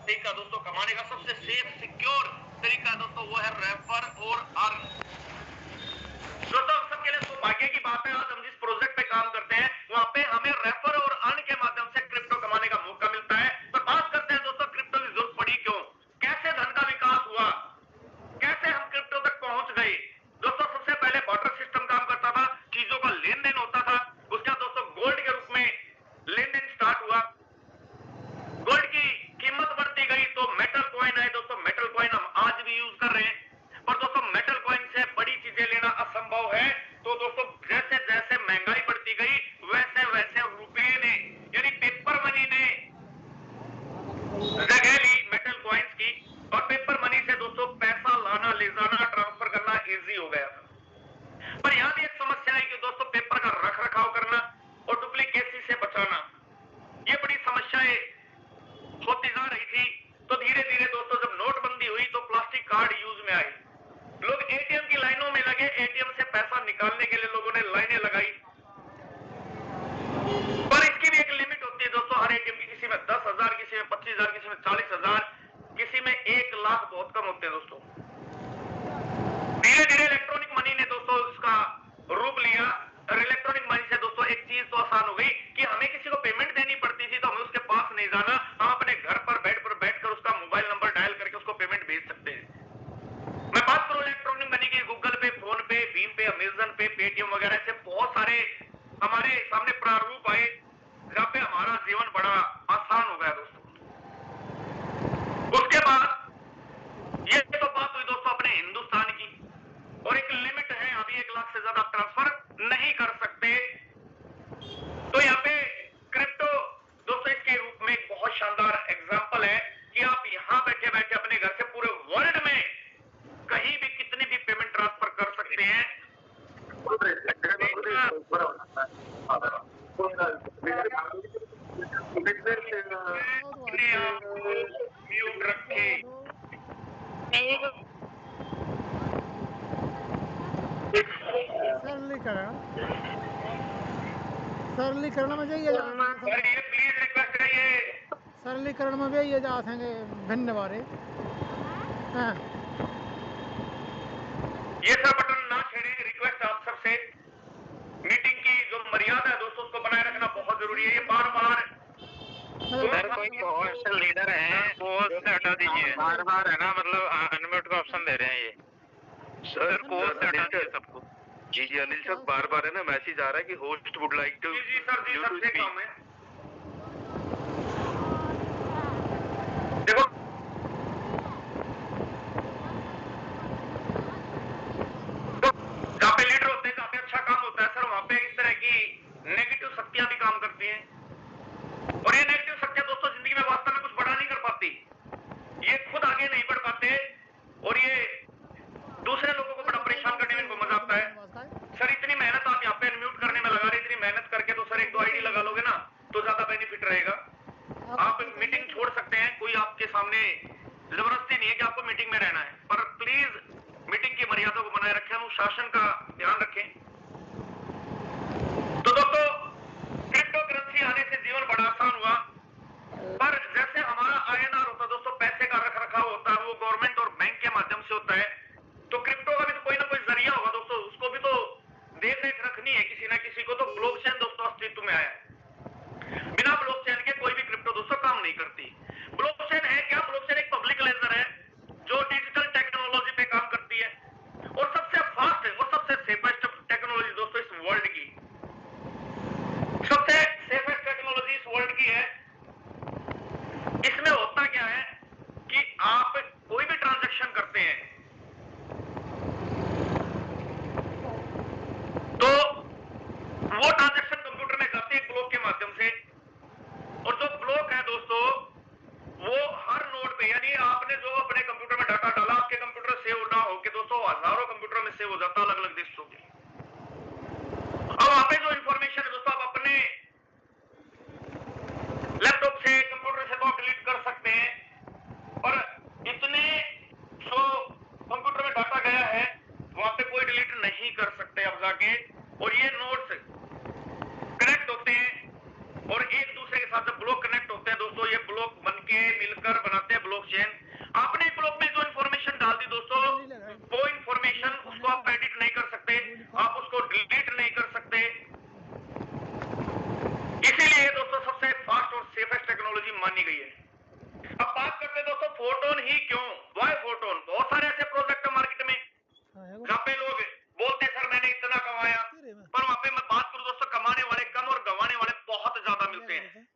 तरीका दोस्तों कमाने का, सबसे सेफ सिक्योर तरीका दोस्तों वो है रेफर और अर्न। दोस्तों हम सबके लिए सौभाग्य की बात है, आज हम जिस प्रोजेक्ट पे काम करते हैं वहां पे हमें रेफर और अर्न के माध्यम से क्रिप्टो कमाने का मौका मिलता है। तो बात करते हैं दोस्तों क्रिप्टो की जरूरत पड़ी क्यों, कैसे धन का विकास हुआ, कैसे हम क्रिप्टो तक पहुंच गए। दोस्तों सबसे पहले बार्टर सिस्टम काम करता था, चीजों का लेन देन होता था, उसका दोस्तों गोल्ड के रूप में लेन देन स्टार्ट हुआ। गोल्ड की कीमत बढ़ती गई तो मेटल कॉइन आए दोस्तों, मेटल कॉइन हम आज भी यूज कर रहे हैं। पर दोस्तों मेटल कॉइन से बड़ी चीजें लेना असंभव है। तो दोस्तों जैसे जैसे महंगाई बढ़ती गई वैसे वैसे रुपए ने यानी पेपर मनी ने जगह ली मेटल कॉइन्स की, और पेपर मनी से दोस्तों पैसा लाना ले जाना ट्रांसफर करना इजी हो गया था। पर यहां भी एक समस्या है कि दोस्तों पेपर का रख रखाव करना और डुप्लीकेसी से बचाना, ये बड़ी समस्याएं होती जा रही थी। तो धीरे धीरे दोस्तों जब नोटबंदी हुई तो प्लास्टिक कार्ड यूज में आए, लोग एटीएम की लाइनों में लगे, एटीएम से पैसा निकालने के लिए लोगों ने लाइनें लगाई। पर इसकी भी एक लिमिट होती है दोस्तों, हर एटीएम की, किसी में 10,000, किसी में 25,000, किसी में 40,000, किसी में 1 लाख बहुत कम होते हैं दोस्तों। धीरे धीरे इलेक्ट्रॉनिक मनी ने दोस्तों इसका रूप लिया, और इलेक्ट्रॉनिक मनी से दोस्तों एक चीज तो आसान हो गई कि हमें किसी को पेमेंट देनी पड़ती थी तो हमें उसके पास नहीं जाना, हम अपने घर पर बेड पर बैठकर उसका मोबाइल नंबर डायल करके उसको पेमेंट भेज सकते हैं। मैं बात करूं इलेक्ट्रॉनिक मनी की, गूगल पे, फोन पे, भीम पे, अमेजन पे, पेटीएम वगैरह से बहुत सारे हमारे सामने प्रारूप आए जहां पे हमारा जीवन बड़ा आसान हो गया दोस्तों। उसके बाद ये तो बात हुई दोस्तों अपने हिंदुस्तान की, और एक लिमिट है, अभी 1 लाख से ज्यादा ट्रांसफर नहीं कर सकते। तो यहाँ पे क्रिप्टो दोस्तों इसके रूप में एक बहुत शानदार एग्जांपल है कि आप यहां बैठे बैठे अपने घर से पूरे वर्ल्ड में कहीं भी कितनी भी पेमेंट ट्रांसफर कर सकते हैं। म्यूट रखे सरलीकरण में जाइए, प्लीज रिक्वेस्ट है ये सरलीकरण में भी ये जा सकेंगे धन्यवाद। हाँ ये सब बटन ना छेड़े, रिक्वेस्ट आप सबसे। मीटिंग की जो मर्यादा है दोस्तों उसको बनाए रखना बहुत जरूरी है। ये बार बार सर कोई होस्ट लीडर है वो से हटा दीजिए, बार बार है ना, मतलब अनम्यूट का ऑप्शन दे रहे हैं ये सर को से हटा दीजिए सबको। जी जी अनिल सर, बार बार है ना मैसेज आ रहा है कि होस्ट वुड लाइक टू जी सर, जी सर, देख रहा हूं मैं। देखो तो जहां पे लीडर होते हैं, जहां पे अच्छा काम होता है सर, वहां पे इस तरह की नेगेटिव शक्तियां भी काम करती हैं, और ये नेगेटिव शक्तियां दोस्तों जिंदगी में वास्तव में कुछ बड़ा नहीं कर पाती, ये खुद आगे नहीं बढ़ पाते, और ये दूसरे लोगों को बड़ा परेशान करने में इनको मजा आता है। सर इतनी मेहनत आप यहाँ पे अनम्यूट करने में लगा रहे, इतनी मेहनत करके तो सर 1-2 आईडी लगा लोगे ना तो ज्यादा बेनिफिट रहेगा। आप मीटिंग छोड़ सकते हैं, कोई आपके सामने जबरदस्ती नहीं है कि आपको मीटिंग में रहना है, पर प्लीज मीटिंग की मर्यादा को बनाए रखें, अनुशासन का ध्यान रखें। तो दोस्तों क्रिप्टो करेंसी आने से जीवन बड़ा आसान हुआ, पर जैसे हमारा INR होता है दोस्तों, पैसे का रख रखाव होता है, वो गवर्नमेंट और बैंक के माध्यम से होता है। तो क्रिप्टो का भी तो कोई ना कोई जरिया होगा दोस्तों, उसको भी तो देख रेख रखनी है किसी ना किसी को। तो ब्लॉकचेन दोस्तों अस्तित्व में आया है, बिना ब्लॉकचेन के कोई भी क्रिप्टो दोस्तों काम नहीं करती। ब्लॉकचेन है क्या? ब्लॉकचेन एक पब्लिक लेजर है जो डिजिटल टेक्नोलॉजी पे काम करती है, और सबसे फास्ट और सबसे सेफेस्ट टेक्नोलॉजी दोस्तों इस वर्ल्ड की, सबसे सेफेस्ट टेक्नोलॉजी इस वर्ल्ड की है। इसमें होता क्या है कि आप कोई भी ट्रांजैक्शन करते हैं तो वो ट्रांजैक्शन कंप्यूटर में जाती है ब्लॉक के माध्यम से, और जो ब्लॉक है दोस्तों वो हर नोड पे, यानी आपने जो अपने कंप्यूटर में डाटा डाला, आपके कंप्यूटर सेव ना होके दोस्तों हजारों कंप्यूटर में सेव हो जाता है अलग अलग देशों के। अब वहां पे जो इंफॉर्मेशन है दोस्तों आप अपने लैपटॉप से, कंप्यूटर से तो डिलीट कर सकते हैं, और इतने जो कंप्यूटर में डाटा गया है वहां पे कोई डिलीट नहीं कर सकते अब जाके। और ये नोड्स कनेक्ट होते हैं, और एक दूसरे के साथ जब ब्लॉक कनेक्ट होते हैं दोस्तों, ये ब्लॉक बन के मिलकर बनाते हैं ब्लॉकचेन। आपने ब्लॉक में जो इंफॉर्मेशन डाल दी दोस्तों, वो इंफॉर्मेशन उसको आप एडिट नहीं कर सकते, आप उसको डिलीट नहीं कर सकते। इसीलिए दोस्तों सबसे फास्ट और सेफेस्ट टेक्नोलॉजी मानी गई है। अब बात करते हैं दोस्तों फोटोन ही क्यों, वाई फोटोन। बहुत सारे ऐसे प्रोजेक्ट मार्केट में जहाँ पे लोग बोलते हैं सर मैंने इतना कमाया, पर वहां पे मैं बात करूं दोस्तों, कमाने वाले कम और गंवाने वाले बहुत ज्यादा मिलते हैं।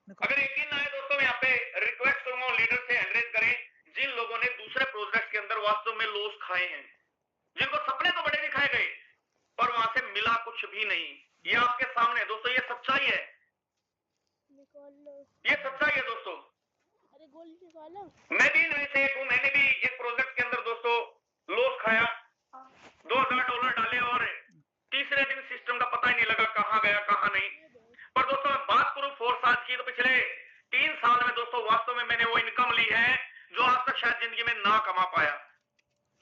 अगर यकीन ना है दोस्तों, यहाँ पे रिक्वेस्ट करूंगा लीडर से एनकरेज करें जिन लोगों ने दूसरे प्रोजेक्ट के अंदर वास्तव में लॉस खाए हैं, जिनको सपने तो बड़े दिखाए गए पर वहां से मिला कुछ भी नहीं। ये आपके सामने है दोस्तों, ये सच्चाई है, ये सच्चाई है दोस्तों। मैं भी इनमें से एक हूं, मैंने भी एक प्रोजेक्ट के अंदर दोस्तों लॉस खाया, $2000 डाले और तीसरे दिन सिस्टम का पता ही नहीं लगा कहां गया कहां नहीं। पर दोस्तों मैं बात करूं फोर्स आज की, तो पिछले 3 साल में दोस्तों वास्तव में मैंने वो इनकम ली है जो आज तक शायद जिंदगी में ना कमा पाया।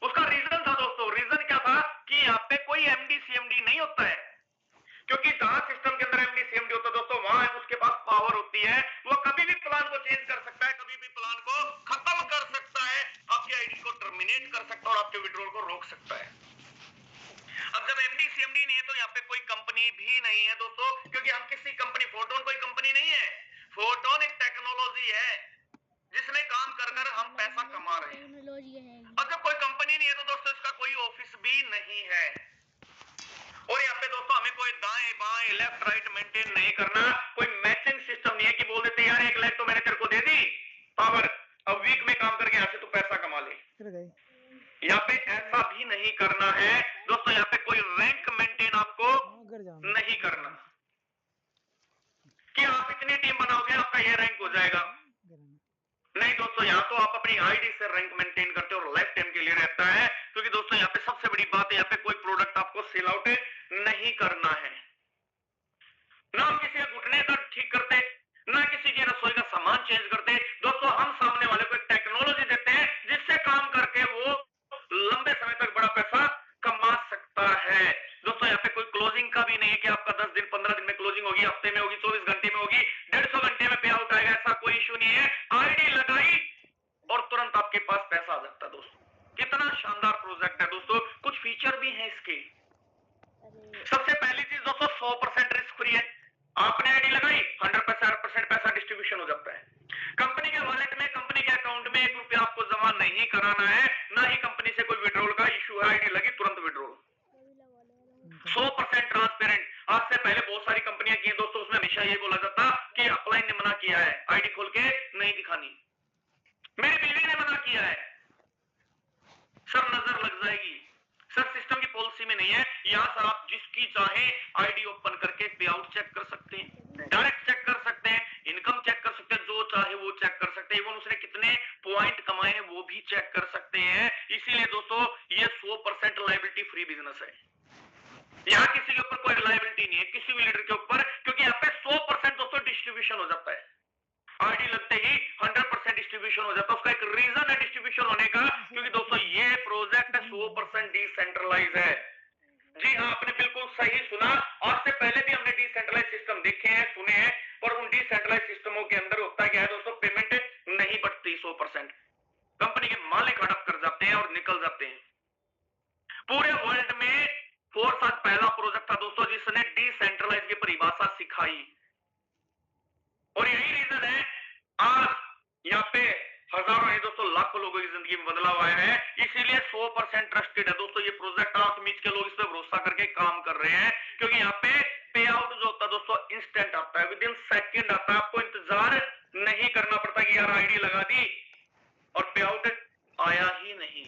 उसका रीजन था दोस्तों, रीजन क्या था कि यहाँ पे कोई एमडी सीएमडी नहीं होता है, क्योंकि जहां सिस्टम के अंदर एमडी सीएमडी होता है दोस्तों, वहां उसके पास पावर होती है, वो कभी भी प्लान को चेंज कर सकता है, कभी भी प्लान को खत्म कर सकता है, आपकी आईडी को टर्मिनेट कर सकता है और आपके विड्रॉल को रोक सकता है। अब जब एमडी सीएमडी नहीं है तो यहाँ पे कोई कंपनी भी नहीं है दोस्तों, क्योंकि हम किसी कंपनी, फोटोन कोई कंपनी नहीं है, फोटोन एक टेक्नोलॉजी है जिसमें काम कर कर हम पैसा कमा रहे हैं। अब जब कोई कंपनी नहीं है तो दोस्तों इसका कोई ऑफिस भी नहीं है, और यहाँ पे दोस्तों हमें कोई दाएं बाएं लेफ्ट राइट मेंटेन नहीं करना, कोई मैचिंग सिस्टम नहीं है कि बोल देते यार 1 लाख तो मैंने तेरे को दे दी पावर, अब वीक में काम करके यहाँ से तू पैसा कमा ले। यहाँ पे ऐसा भी नहीं करना है दोस्तों, यहाँ पे कोई रैंक मेंटेन आपको नहीं करना कि आप इतनी टीम बनाओगे आपका ये रैंक हो जाएगा। नहीं दोस्तों, यहाँ तो आप अपनी आईडी से रैंक मेंटेन करते हो और लाइफ टाइम के लिए रहता है, क्योंकि दोस्तों यहाँ पे सबसे बड़ी बात है, यहाँ पे कोई प्रोडक्ट आपको सेल आउट नहीं करना है, ना हम किसी के घुटने दर्द ठीक करते, ना किसी की रसोई का सामान चेंज करते। दोस्तों हम सामने वाले को एक टेक्नोलॉजी देते हैं जिससे काम करके वो लंबे समय तक बड़ा पैसा कमा सकता है। दोस्तों यहाँ पे कोई क्लोजिंग का भी नहीं है कि आपका 10 दिन 15 दिन में क्लोजिंग होगी, हफ्ते में होगी, 24 घंटे में होगी, 150 घंटे में पे आउट आएगा, ऐसा कोई इशू नहीं है। आईडी लगाई और तुरंत आपके पास पैसा आ जाता है दोस्तों। कितना शानदार प्रोजेक्ट है दोस्तों, कुछ फीचर भी हैं इसके। सबसे पहली चीज दोस्तों 100% रिस्क फ्री है, आपने आईडी लगाई 100% पैसा डिस्ट्रीब्यूशन हो जाता है। कंपनी के वॉलेट में, कंपनी के अकाउंट में 1 रुपया आपको जमा नहीं कराना है, ना ही कंपनी से कोई विड्रॉल का इशू है, आईडी लगी तुरंत विड्रॉल, 100% ट्रांसपेरेंट। आज से पहले बहुत सारी कंपनियां की हैं दोस्तों, उसमें हमेशा ये बोला जाता कि अपलाइन ने मना किया है आईडी खोल के नहीं दिखानी, मेरी बीवी ने मना किया है सर नजर लग जाएगी। सर सिस्टम की पॉलिसी में नहीं है, यहाँ सर आप जिसकी चाहे आईडी ओपन करके पे आउट चेक कर सकते हैं, डायरेक्ट चेक कर सकते हैं, इनकम चेक कर सकते हैं, जो चाहे वो चेक कर सकते हैं, इवन उसने कितने पॉइंट कमाए हैं वो भी चेक कर सकते हैं। इसीलिए दोस्तों ये 100% लायबिलिटी फ्री बिजनेस है, यहाँ किसी के ऊपर कोई लायबिलिटी नहीं है, किसी भी लीडर के ऊपर, क्योंकि यहाँ पे 100% दोस्तों डिस्ट्रीब्यूशन हो जाता है। आईडी लगते ही 100% डिस्ट्रीब्यूशन हो जाता है। उसका एक रीजन है डिस्ट्रीब्यूशन होने का, क्योंकि दोस्तों ये प्रोजेक्ट 100% डिसेंट्रलाइज है। जी हाँ, आपने बिल्कुल सही सुना, आज से पहले भी हमने डिसेंट्रलाइज सिस्टम देखे हैं, सुने हैं, पर उन डिसेंट्रलाइज सिस्टमों के अंदर होता क्या है दोस्तों, पेमेंट नहीं बढ़ती 100%, कंपनी के मालिक हड़प कर जाते हैं और निकल जाते हैं। पूरे वर्ल्ड में फोर्स आज पहला प्रोजेक्ट था दोस्तों जिसने डिसेंट्रलाइज की परिभाषा सिखाई, और यही रीजन है आज यहाँ पे हजारों नहीं दोस्तों लाखों लोगों की जिंदगी में बदलाव आया है। इसीलिए 100% ट्रस्टेड है दोस्तों ये प्रोजेक्ट, हाथ मीच के लोग इस पे भरोसा करके काम कर रहे हैं, क्योंकि यहाँ पे पे आउट जो होता है दोस्तों इंस्टेंट आता है, विद इन सेकेंड आता है, आपको इंतजार नहीं करना पड़ता कि यार आईडी लगा दी और पे आउट आया ही नहीं,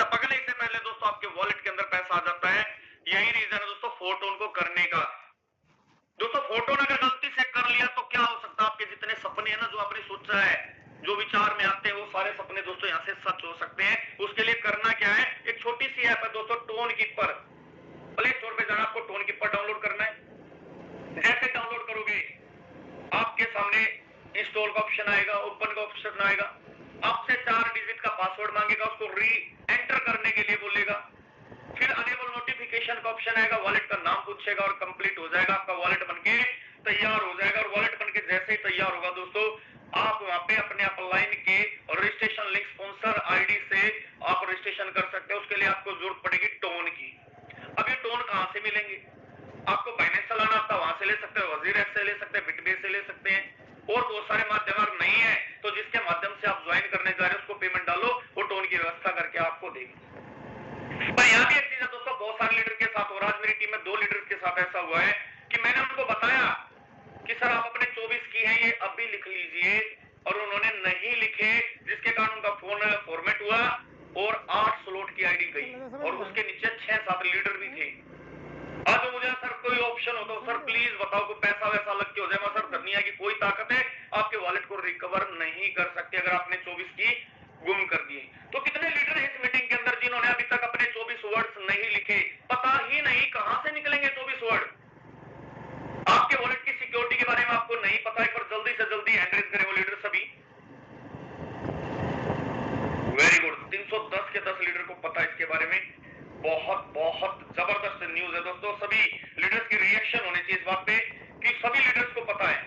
पकड़ने से पहले दोस्तों आपके वॉलेट के अंदर पैसा आ जाता है। यही रीजन है दोस्तों फोटोन को करने का। दोस्तों फोटोन अगर गलती से कर लिया तो क्या हो सकता है, आपके जितने सपने हैं ना, जो आपने सोचा है, जो विचार में आते हैं, वो सारे सपने दोस्तों यहाँ से सच हो सकते हैं। उसके लिए करना क्या है, एक छोटी सी ऐप है दोस्तों टोन कीपर, प्ले स्टोर पे जाना, आपको टोन कीपर डाउनलोड करना है। जैसे डाउनलोड करोगे आपके सामने इंस्टॉल का ऑप्शन आएगा, ओपन का ऑप्शन आएगा, आपसे 4 डिजिट का पासवर्ड मांगेगा, उसको री एंटर करने के लिए बोलेगा, फिर अनेबल नोटिफिकेशन का ऑप्शन आएगा, वॉलेट का नाम पूछेगा और कंप्लीट हो जाएगा, आपका वॉलेट बनके तैयार हो जाएगा। और वॉलेट बनके जैसे जैसे ही तैयार होगा दोस्तों, आप वहां पे अपने अपलाइन के रजिस्ट्रेशन लिंक स्पॉन्सर आईडी से आप रजिस्ट्रेशन कर सकते हैं। उसके लिए आपको जरूरत पड़ेगी टोन की। अब ये टोन कहां से मिलेंगे? आपको बाइनेंस चलाना आता है, वहां से ले सकते हैं, वजीर ऐप से ले सकते हैं, बिटबे से ले सकते हैं, और बहुत सारे माध्यम। अगर नहीं है तो जिसके माध्यम से आप ज्वाइन करने जा रहे हैं उसको पेमेंट डालो, वो टोन की व्यवस्था करके आपको देगी। पर यहाँ भी एक चीज है दोस्तों, बहुत सारे लीडर के साथ हो रहा है। आज मेरी टीम में 2 लीडर के साथ ऐसा हुआ है कि मैंने उनको बताया कि सर आप अपने 24 की है ये अभी लिख लीजिए, और उन्होंने नहीं लिखे, जिसके कारण उनका फोन फॉर्मेट हुआ और 8 स्लॉट की आईडी गई, और उसके नीचे 6-7 लीडर भी थे। आज मुझे सर कोई ऑप्शन हो तो सर प्लीज बताओ, कोई पैसा वैसा लग के हो जाए। सर दुनिया की कोई ताकत है आपके वॉलेट को रिकवर नहीं कर सकती अगर आपने 24 की गुम कर दिए। तो कितने लीडर हैं इस मीटिंग के अंदर जिन्होंने अभी तक अपने 24 वर्ड्स नहीं लिखे? पता ही नहीं कहां से निकलेंगे 24 वर्ड। आपके वॉलेट की सिक्योरिटी के बारे में आपको नहीं पता है, पर जल्दी से जल्दी हैंड रेज करें वो लीडर सभी। वेरी गुड, 310 के 10 लीडर को पता है इसके बारे में। बहुत बहुत जबरदस्त न्यूज है दोस्तों। सभी लीडर्स की रिएक्शन होनी चाहिए इस बात पे कि सभी लीडर्स को पता है।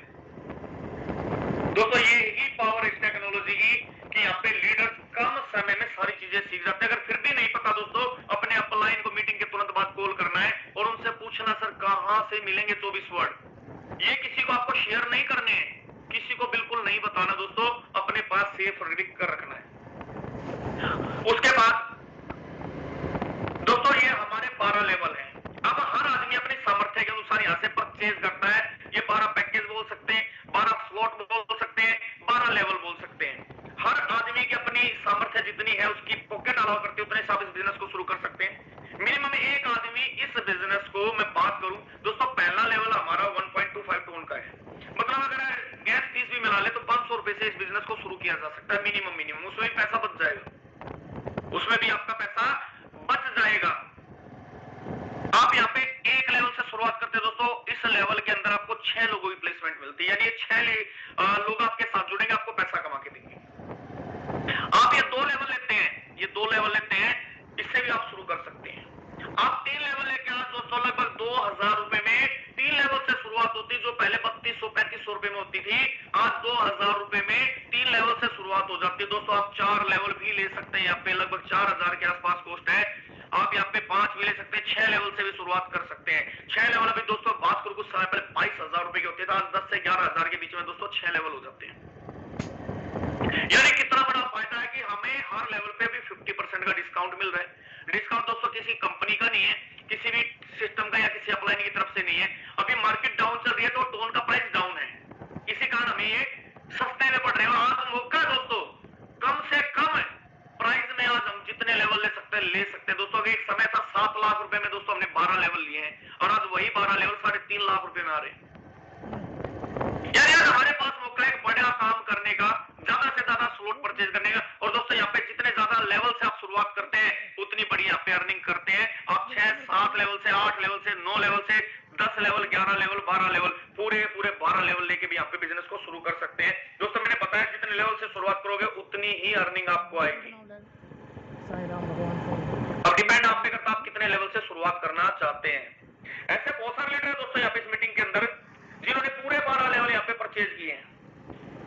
दोस्तों ये ही पावर इस टेक्नोलॉजी की कि यहाँ पे लीडर्स कम समय में सारी चीजें सीख जाते हैं। अगर फिर भी नहीं पता दोस्तों, अपने अपलाइन को मीटिंग के तुरंत बाद कॉल करना है और उनसे पूछना सर कहां से मिलेंगे 24 वर्ड। ये किसी को आपको शेयर नहीं करने हैं, किसी को बिल्कुल नहीं बताना दोस्तों, अपने पास सेफ लिख कर रखना है। उसके बाद दोस्तों ये हमारे 12 लेवल है। अब हर आदमी अपनी सामर्थ्य के अनुसार यहाँ से परचेज करता है। ये 12 पैकेज बोल सकते हैं, 12 स्लॉट बोल सकते हैं, 12 लेवल बोल सकते हैं। हर आदमी की अपनी सामर्थ्य जितनी है, उसकी पॉकेट अलाउ करती है, उतने हिसाब इस बिजनेस को शुरू कर सकते हैं। मिनिमम एक आदमी इस बिजनेस को, मैं बात करूं दोस्तों, पहला लेवल हमारा 1.25 टन का है। मतलब अगर गैस फीस भी मिला ले तो 500 रुपए से इस बिजनेस को शुरू किया जा सकता है मिनिमम। उसमें पैसा बच जाएगा, उसमें भी आपका पैसा बच जाएगा। आप यहाँ पे एक लेवल से शुरुआत करते हैं दोस्तों। इस लेवल के अंदर आपको 6 लोगों की प्लेसमेंट मिलती है, यानी ये 6 लोग आपके साथ जुड़ेंगे, आपको पैसा कमा के देंगे। आप ये 2 लेवल लेते हैं, ये 2 लेवल लेते हैं, इससे भी आप शुरू कर सकते हैं। आप 3 लेवल लेके आज दोस्तों लगभग 2000 रुपए में 3 लेवल से शुरुआत होती है, जो पहले 3200-3500 रुपए में होती थी, आज 2000 रुपए में 3 लेवल से शुरुआत हो जाती है। दोस्तों आप 4 लेवल भी ले सकते हैं, यहाँ पे लगभग 4000 के आसपास कॉस्ट है। आप यहाँ पे 5 भी ले सकते हैं, 6 लेवल से भी शुरुआत कर सकते हैं। 6 लेवल अभी दोस्तों बात करूं, कुछ समय पहले 22000 रुपए के होते थे, आज 10 से 11000 के बीच में दोस्तों 6 लेवल हो जाते हैं। यानी कितना बड़ा फायदा है कि हमें हर लेवल पे भी 50% का डिस्काउंट मिल रहा है। डिस्काउंट दोस्तों किसी कंपनी का नहीं है, किसी भी सिस्टम का या किसी अपलाइन की तरफ से नहीं है। अभी मार्केट डाउन चल रही है तो टोन का प्राइस डाउन है, इसी कारण हमें ये सस्ते में पड़ रहे हैं। आज मौका दोस्तों, कम से कम प्राइस में आज हम जितने लेवल ले सकते हैं दोस्तों। एक समय था 7 लाख रुपए में दोस्तों हमने 12 लेवल लिए हैं, और आज वही 12 लेवल 3.5 लाख रुपए में आ रहे हैं। यार हमारे पास मौका है बड़ा काम करने का, ज्यादा से ज्यादा स्लॉट परचेज करने का। और दोस्तों यहाँ पे जितने ज्यादा लेवल से आप शुरुआत करते हैं, उतनी बड़ी यहाँ पे अर्निंग करते हैं। आप 6-7 लेवल से, 8 लेवल से, 9 लेवल से, 10 लेवल, 11 लेवल, 12 लेवल, पूरे 12 लेवल लेके भी यहाँ पे बिजनेस को शुरू कर सकते हैं। दोस्तों मैंने बताया जितने लेवल से शुरुआत करोगे उतनी ही अर्निंग आपको आएगी। अब डिपेंड आप पे करता है आप कितने लेवल से शुरुआत करना चाहते हैं। ऐसे बहुत सारे लीडर दोस्तों यहाँ पे इस मीटिंग के अंदर जिन्होंने पूरे 12 लेवल यहाँ पे परचेज किए हैं,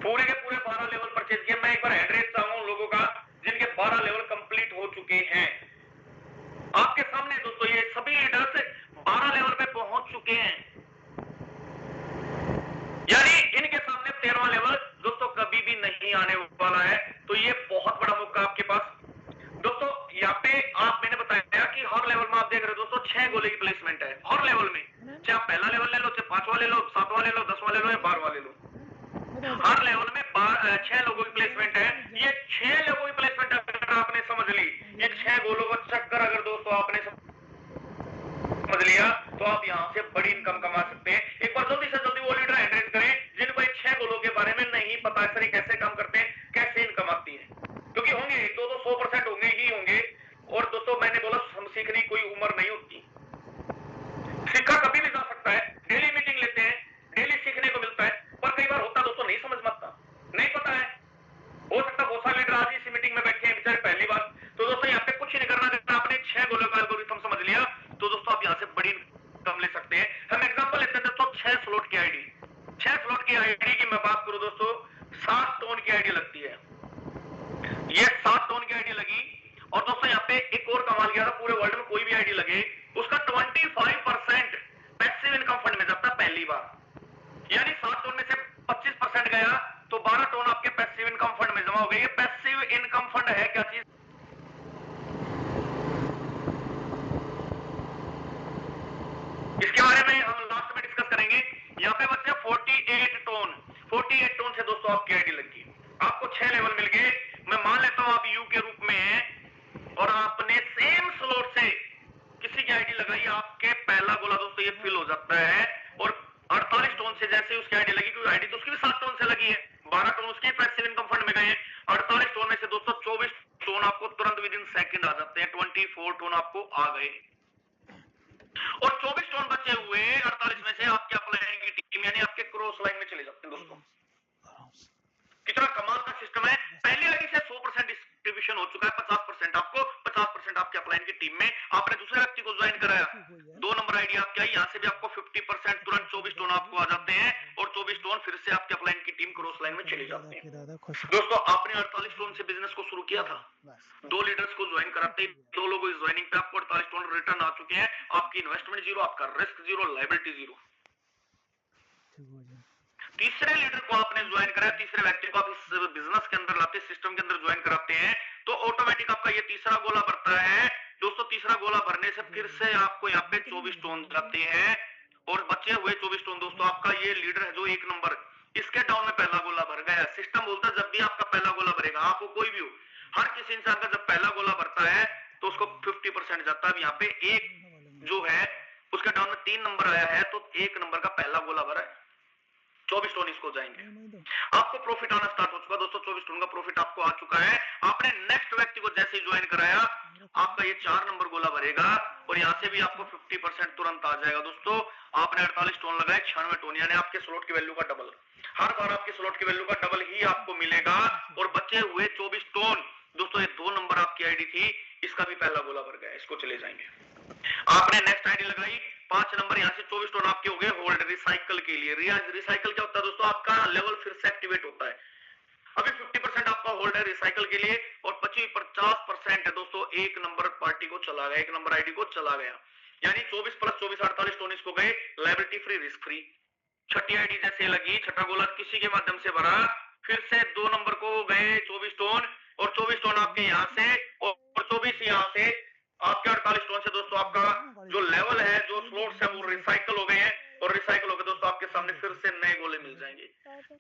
पूरे के पूरे 12 लेवल परचेज किए। मैं एक बार एड्रेस चाहूंगा उन लोगों का जिनके 12 लेवल कंप्लीट हो चुके हैं। आपके सामने दोस्तों ये सभी लीडर्स 12 लेवल पे पहुंच चुके हैं, यानी इनके सामने 13वां लेवल दोस्तों कभी भी नहीं आने वाला है। तो ये बहुत बड़ा मौका आपके पास दोस्तों। यहाँ पे मैंने बताया कि हर लेवल में आप देख रहे हो दोस्तों 6 गोले की प्लेसमेंट है हर लेवल में। चाहे आप पहला लेवल ले लो, चाहे 5वां ले लो, 7वां ले लो, 10वां ले लो या 12वां ले लो, हर लेवल में 6 लोगों की प्लेसमेंट है। ये 6 लोगों की प्लेसमेंट अगर आपने समझ ली, ये 6 गोलों का चक्कर अगर दोस्तों आपने समझ लिया, तो आप यहाँ से बड़ी इनकम कमा सकते हैं। एक बार जल्दी से जल्दी वो लीडर एड्रेस करें जिनको 6 गोलों के बारे में नहीं पता है, सर कैसे काम करते हैं, कैसे इनकम आती है। क्योंकि होंगे 100% होंगे ही होंगे। और दोस्तों मैंने बोला हम सीखने की कोई उम्र नहीं होती, सीखा कभी भी जा सकता है। डेली मीटिंग लेते हैं, डेली सीखने को मिलता है, पर कई बार होता दोस्तों नहीं समझ में आता, नहीं पता है। हो सकता बहुत सारे लीडर आज इस मीटिंग में बैठे हैं बेचारे पहली बार। तो दोस्तों यहाँ पे कुछ नहीं करना, जैसे आपने 6 गोलों का एल्गोरिथम समझ लिया तो दोस्तों आप यहाँ से बड़ी इनकम ले सकते हैं। हम एग्जांपल लेते हैं दोस्तों 6 स्लॉट की आईडी की मैं बात की आईडी लगती है, ये 7 टोन की आईडी लगी। और दोस्तों यहाँ पे एक और कमाल किया था, पूरे वर्ल्ड में कोई भी आईडी लगे उसका 25% पैसिव इनकम फंड में जाता है पहली बार। यानी 7 टोन में से 25% गया तो 12 टोन आपके पैसिव इनकम फंड में जमा हो गई। ये पैसिव इनकम फंड है क्या चीज? इसके बारे में हम लास्ट में डिस्कस करेंगे। यहाँ पे बच्चे 48 टोन से दोस्तों आपकी आईडी लगी, आपको 6 लेवल मिल गए। मैं मान लेता हूं आप यू के रूप में हैं और आपने सेम स्लॉट से किसी की आईडी लगाई, आपके पहला गोला दोस्तों ये फिल हो जाता है। और 48 टोन से जैसे उसकी आईडी लगी, क्योंकि आईडी तो उसकी भी 7 टोन से लगी है, 12 टोन उसके पैसिव इनकम फंड में गए। 48 टोन में से दोस्तों 24 टोन आपको तुरंत विद इन सेकंड आ जाते हैं, 24 टोन आपको आ गए। और 24 टोन बचे हुए 48 में से आपके अपलाइन की टीम यानी आपके क्रॉस लाइन में चले जाते हैं। दोस्तों कितना कमाल का सिस्टम है। पहली आईडी से 100% डिस्ट्रीब्यूशन हो चुका है, 50% आपको, 50% आपके अपलाइन की टीम में। आपने दूसरे व्यक्ति को ज्वाइन कराया, 2 नंबर आईडी आपकी आई, यहां से भी आपको 50% तुरंत 24 टोन आपको आ जाते हैं और 24 टोन फिर से आपके अपलाइन की टीम क्रॉस लाइन में चली जाती है। दोस्तों आपने 48 टोन से बिजनेस को शुरू किया था, 2 लीडर्स को ज्वाइन कराते, 2 लोगों की ज्वाइनिंग पे आपको 48 टोन रिटर्न आ चुके हैं। आपकी इन्वेस्टमेंट जीरो, आपका रिस्क जीरो, लायबिलिटी जीरो। तीसरे लीडर को आपने ज्वाइन कराया, तीसरे व्यक्ति को आप इस बिजनेस के अंदर लाते, सिस्टम के अंदर ज्वाइन कराते हैं, तो ऑटोमेटिक आपका ये तीसरा गोला भरता है। दोस्तों तीसरा गोला भरने से फिर से आपको यहाँ पे 24 टोन जाते हैं और बचे हुए 24 टोन दोस्तों आपका ये लीडर है जो 1 नंबर, इसके डाउन में पहला गोला भर गया। सिस्टम बोलता है जब भी आपका पहला गोला भरेगा, आपको कोई भी हो, हर किसी इंसान का जब पहला गोला भरता है तो उसको 50% जाता है। यहाँ पे एक जो है उसके डाउन में 3 नंबर आया है तो 1 नंबर का पहला गोला भरा है, 24 टोन इसको जाएंगे। आपको प्रॉफिट आना स्टार्ट हो चुका है दोस्तों, 24 टोन का प्रॉफिट आपको आ चुका है। आपने नेक्स्ट व्यक्ति को जैसे ही ज्वाइन कराया, आपका ये 4 नंबर गोला भरेगा और यहाँ से भी आपको 50% तुरंत आ जाएगा। दोस्तों आपने 48 टोन लगाए, 96 टोन, यानी आपके स्लॉट की वैल्यू का डबल। हर बार आपके स्लॉट की वैल्यू का डबल ही आपको मिलेगा। और बचे हुए 24 टोन दोस्तों, ये 2 नंबर आपकी आईडी थी, इसका भी पहला गोला भर गया, इसको चले जाएंगे। आपने नेक्स्ट आईडी लगाई, 5 नंबर, यहाँ से 24 टोन आपके हो गए होल्ड रिसाइकल के लिए। रिसाइकल क्या होता है दोस्तों? आपका लेवल फिर से एक्टिवेट होता है। अभी 50% आपका होल्ड है रिसाइकल के लिए और 50% है दोस्तों 1 नंबर पार्टी को चला गया, 1 नंबर आईडी को चला गया। यानी 24 + 24 48 टोन इसको गए, लायबिलिटी फ्री, रिस्क फ्री। छठी आईडी जैसे लगी, छठा गोला किसी के माध्यम से भरा, फिर से 2 नंबर को गए 24 टोन और 24 टोन आपके यहाँ से और 24 यहाँ से आपके 48 टोन से दोस्तों आपका जो लेवल है, जो स्लॉट्स है वो रिसाइकल हो गए हैं और रिसाइकल हो गए दोस्तों आपके सामने फिर से नए गोले मिल जाएंगे।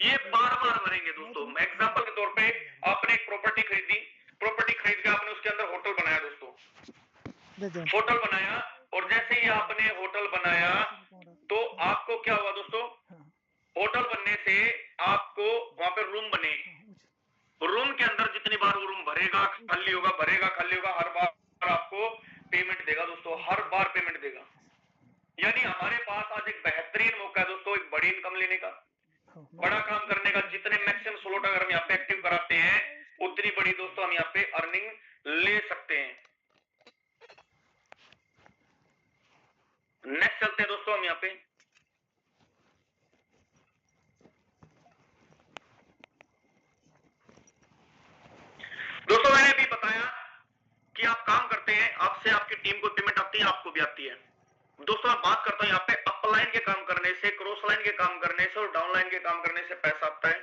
ये बार-बार भरेंगे दोस्तों। एग्जांपल के तौर पे आपने एक प्रॉपर्टी खरीदी, प्रॉपर्टी खरीद के आपने उसके अंदर होटल बनाया दोस्तों, होटल बनाया और जैसे ही आपने होटल बनाया तो आपको क्या हुआ दोस्तों? होटल बनने से आपको वहां पे रूम बने, रूम के अंदर जितनी बार वो रूम भरेगा खाली होगा, भरेगा खाली होगा, हर बार आपको पेमेंट देगा दोस्तों, हर बार पेमेंट देगा। यानी हमारे पास आज एक बेहतरीन मौका है दोस्तों एक बड़ी इनकम लेने का, बड़ा काम करने का। जितने मैक्सिमम स्लॉट अगर हम यहाँ पे एक्टिव कराते हैं उतनी बड़ी दोस्तों हम यहाँ पे अर्निंग ले सकते हैं। नेक्स्ट चलते हैं दोस्तों हम यहाँ पे। दोस्तों मैंने अभी बताया कि आप काम करते हैं, आपसे आपकी टीम को पेमेंट आती है, आपको भी आती है। दोस्तों मैं बात करता हूं यहाँ पे अपलाइन के काम करने से, क्रॉस लाइन के काम करने से और डाउनलाइन के काम करने से पैसा आता है।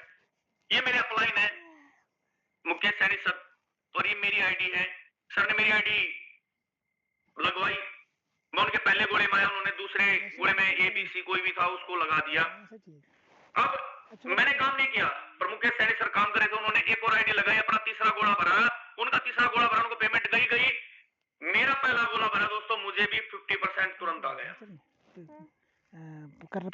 ये मेरे अपलाइन है मुकेश सैनी सर और ये मेरी आईडी है। सर ने मेरी आईडी लगवाई, मैं उनके पहले गोले में आया, उन्होंने दूसरे गोले में ABC कोई भी था उसको लगा दिया। अब मैंने काम नहीं किया पर मुकेश सैनी सर काम करे थे, उन्होंने एक और आईडी लगाई, अपना तीसरा गोला भरा, उनका तीसरा गोला भरा, उनको पेमेंट गई। मेरा पहला गोला भरा दोस्तों, मुझे भी 50% तुरंत आ गया।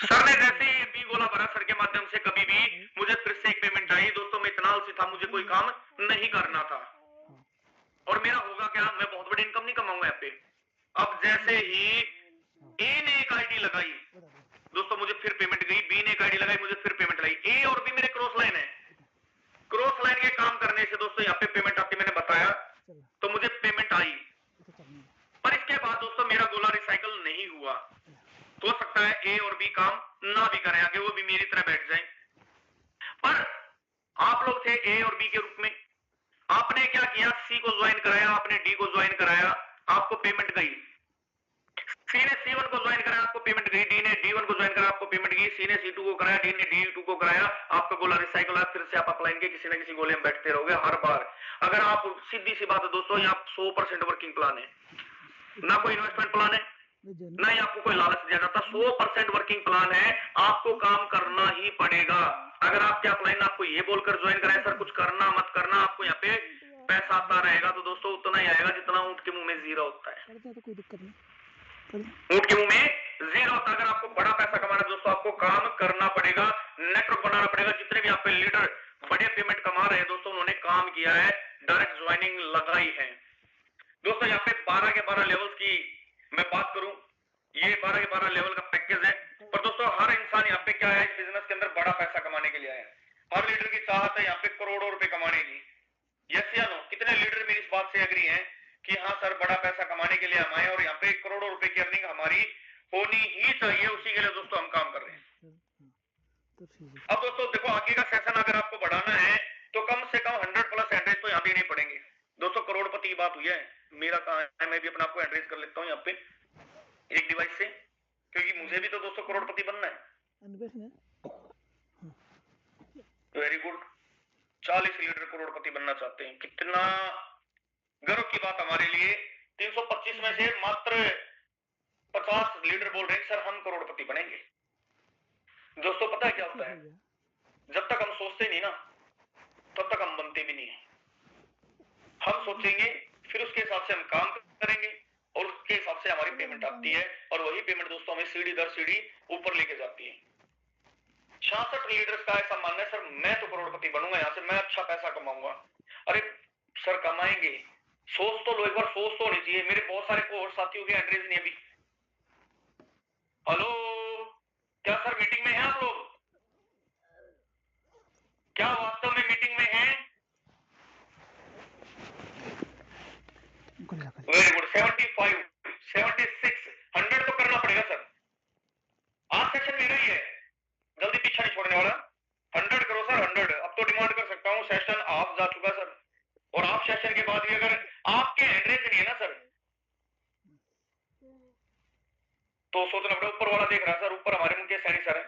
सर ने जैसे ही B गोला भरा, सर के माध्यम से कभी भी मुझे फिर से एक पेमेंट आई। दोस्तों मैं इतना आलसी था, मुझे कोई काम नहीं करना था और मेरा होगा क्या, मैं बहुत बड़ी इनकम नहीं कमाऊंगा यहाँ पे। अब जैसे ही A ने एक आईडी लगाई दोस्तों, मुझे फिर पेमेंट गई, B ने एक आईडी लगाई, मुझे फिर पेमेंट लगी। A और B मेरे क्रॉस लाइन है, क्रॉस लाइन के काम करने से दोस्तों यहाँ पे पेमेंट आती, मैंने बताया तो मुझे पेमेंट आई। पर इसके बाद दोस्तों मेरा गोला रिसाइकल नहीं हुआ, तो हो सकता है A और B काम ना भी करें आगे, वो भी मेरी तरह बैठ जाएं। पर आप लोग थे ए और बी के रूप में। आपने क्या किया, सी को ज्वाइन कराया, आपने डी को ज्वाइन कराया, आपको पेमेंट गई। सी ने C1 को ज्वाइन कराया, आपको पेमेंट गई। डी ने D1 को ज्वाइन कराया, आपको पेमेंट गई। सी ने C2 को कराया, डी ने D2 को कराया, आपका गोला रिसाइकल है। फिर से आप अपलाइन के किसी ना किसी गोले में बैठते रहोगे हर बार। अगर आप, सीधी सी बात है दोस्तों, यहाँ 100% वर्किंग प्लान है, ना कोई इन्वेस्टमेंट प्लान है, ना ही आपको कोई लालच दिया जाता। 100% वर्किंग प्लान है, आपको काम करना ही पड़ेगा। अगर आपके अपलाइन आपको ये बोलकर ज्वाइन कराए सर कुछ करना मत करना, आपको यहाँ पे पैसा आता रहेगा, तो दोस्तों उतना ही आएगा जितना ऊंट के मुंह में जीरा होता है। ऊंट के मुंह में जीरो होता है। अगर आपको बड़ा पैसा कमाना है दोस्तों, आपको काम करना पड़ेगा, नेटवर्क बनाना पड़ेगा। जितने भी आप पे लीडर बड़े पेमेंट कमा रहे हैं दोस्तों, उन्होंने काम किया है, डायरेक्ट ज्वाइनिंग लगाई है। दोस्तों यहाँ पे 12 के 12 लेवल्स की मैं बात करूं, ये 12 के 12 लेवल का पैकेज है। पर दोस्तों हर इंसान यहाँ पे क्या है, इस बिजनेस के अंदर बड़ा पैसा कमाने के लिए आया है। हर लीडर की चाहत है यहाँ पे करोड़ों रुपए कमाने की। यस या नो? कितने लीडर मेरी इस बात से एग्री हैं कि हाँ सर बड़ा पैसा कमाने के लिए हम आए और यहाँ पे करोड़ों रुपए की अर्निंग हमारी होनी ही चाहिए, उसी के लिए दोस्तों हम काम कर रहे हैं। अब दोस्तों देखो आगे का सेशन अगर आपको बढ़ाना है तो कम से कम 100+ एंड्रेज तो यहाँ भी नहीं पड़ेंगे दोस्तों। करोड़पति की बात हुई है, मेरा कहाँ है, मैं भी अपने आपको एंड्रेज कर लेता हूँ यहाँ पे एक डिवाइस से, क्योंकि मुझे भी तो दोस्तों करोड़पति बनना है। वेरी गुड, 40 लीडर करोड़पति बनना चाहते हैं, कितना गर्व की बात हमारे लिए। 325 में से मात्र 50 लीडर बोल रहे हैं सर हम करोड़पति बनेंगे। दोस्तों पता है क्या होता है, जब तक हम सोचते नहीं ना तब तक हम बनते भी नहीं है। हम सोचेंगे फिर उसके हिसाब से हम काम करेंगे और उसके हिसाब से हमारी पेमेंट आती है, और वही पेमेंट दोस्तों हमें सीढ़ी दर सीढ़ी ऊपर लेके जाती है। 66 लीडर्स का ऐसा मानना है सर मैं तो करोड़पति बनूंगा, यहाँ से मैं अच्छा पैसा कमाऊंगा। अरे सर कमाएंगे, सोच तो लो, एक बार सोच तो होनी चाहिए। मेरे बहुत सारे कोर्स साथियों के एड्रेस नहीं अभी। हेलो, क्या सर मीटिंग में हैं आप लोग? क्या वास्तव में मीटिंग में हैं? वेरी गुड, 75, 76, 100 तो करना पड़ेगा सर। आज सेशन मेरा ही है, जल्दी पीछा नहीं छोड़ने वाला। 100 करो सर, 100। अब तो डिमांड कर सकता हूँ, सेशन ऑफ जा चुका सर, और आप सेशन के बाद भी अगर आपके एड्रेस नहीं है ना सर तो सोचना पड़ेगा। ऊपर वाला देख रहा है सर, ऊपर हमारे मुंह के सैनी सर है।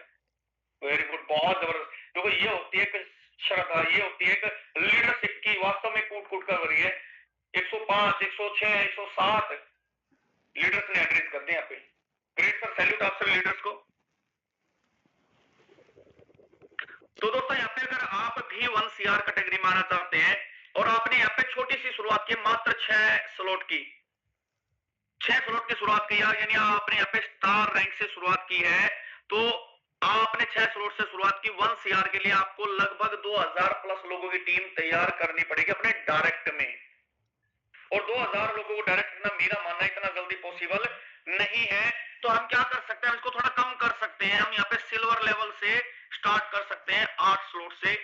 वेरी गुड, बहुत जबरदस्त। देखो ये होती है एक श्रद्धा, ये होती है एक लीडरशिप की, वास्तव में कूट कूट कर हो रही है। 105, 106, 107 लीडर्स ने एड्रेस कर दिए यहाँ पे। ग्रेट सर, सैल्यूट आप सभी लीडर्स को। तो दोस्तों यहाँ पे अगर आप भी 1 CR कैटेगरी में आना चाहते हैं और आपने यहाँ पे छोटी सी शुरुआत की, मात्र 6 स्लॉट की, 6 स्लॉट की शुरुआत की, यानी आपने यहाँ पे स्टार रैंक से शुरुआत की है, तो आपने 6 स्लॉट से शुरुआत की। 1 CR के लिए आपको लगभग 2000+ लोगों की टीम तैयार करनी पड़ेगी अपने डायरेक्ट में, और 2000 लोगों को डायरेक्ट करना मेरा मानना इतना जल्दी पॉसिबल नहीं है। तो हम क्या कर सकते हैं, इसको थोड़ा कम कर सकते हैं। हम यहाँ पे सिल्वर लेवल से स्टार्ट कर सकते हैं 8 स्लॉट से।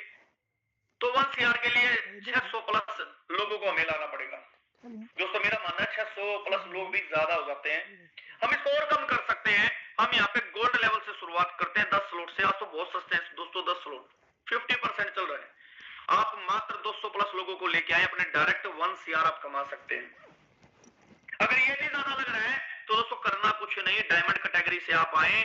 तो 1 CR के लिए 600+ लोगों को हमें लाना पड़ेगा दोस्तों। मेरा मानना है 600+ लोग भी ज्यादा हो जाते हैं। हम इसको और कम कर सकते हैं। हम यहाँ पे गोल्ड लेवल से शुरुआत करते हैं 10 स्लॉट से। आज तो बहुत सस्ते हैं दोस्तों, 10 स्लॉट 50% चल रहे हैं। आप मात्र 200+ लोगों को लेके आए, अपने डायरेक्ट 1 CR आप कमा सकते हैं। अगर ये भी ज्यादा लग रहा है तो दोस्तों करना कुछ नहीं, डायमंड कैटेगरी से आप आए,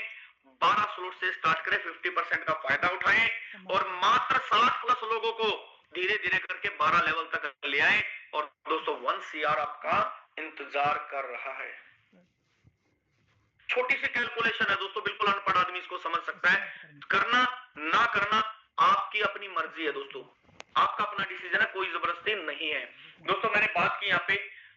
12 स्लॉट से स्टार्ट करें, 50% का फायदा उठाएं और मात्र 60+ लोगों को धीरे धीरे करके 12 लेवल तक ले आए, और दोस्तों 1 CR आपका इंतजार कर रहा है। छोटी सी कैलकुलेशन है दोस्तों, बिल्कुल अनपढ़ आदमी इसको समझ सकता है। करना ना करना आपकी अपनी मर्जी है दोस्तों, आपका अपना डिसीजन है, कोई जबरदस्ती नहीं है दोस्तों। मैंने बात की यहाँ पे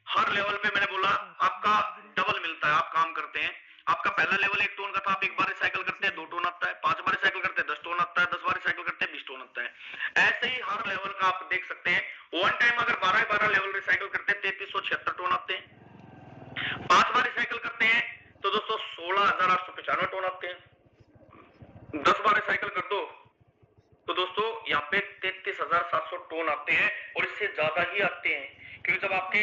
हर लेवल पे, मैंने बोला आपका डबल मिलता है, आप काम करते हैं। आपका पहला लेवल 1 टोन का था, आप 1 बार रिसाइकल करते हैं 2 टोन आता है, 5 बार रिसाइकल करते हैं 10 टोन आता है, 10 बार रिसाइकल करते हैं 20 टोन आता है। ऐसे ही हर लेवल का आप देख सकते हैं। वन टाइम अगर 12 लेवल रिसाइकल करते हैं 3376 टोन आते हैं। 5 बार रिसाइकल करते हैं तो दोस्तों 16895 टोन आते हैं। 10 बार रिसाइकल कर दो तो दोस्तों यहाँ पे 33700 टोन आते हैं, और इससे ज्यादा ही आते हैं, क्योंकि जब आपके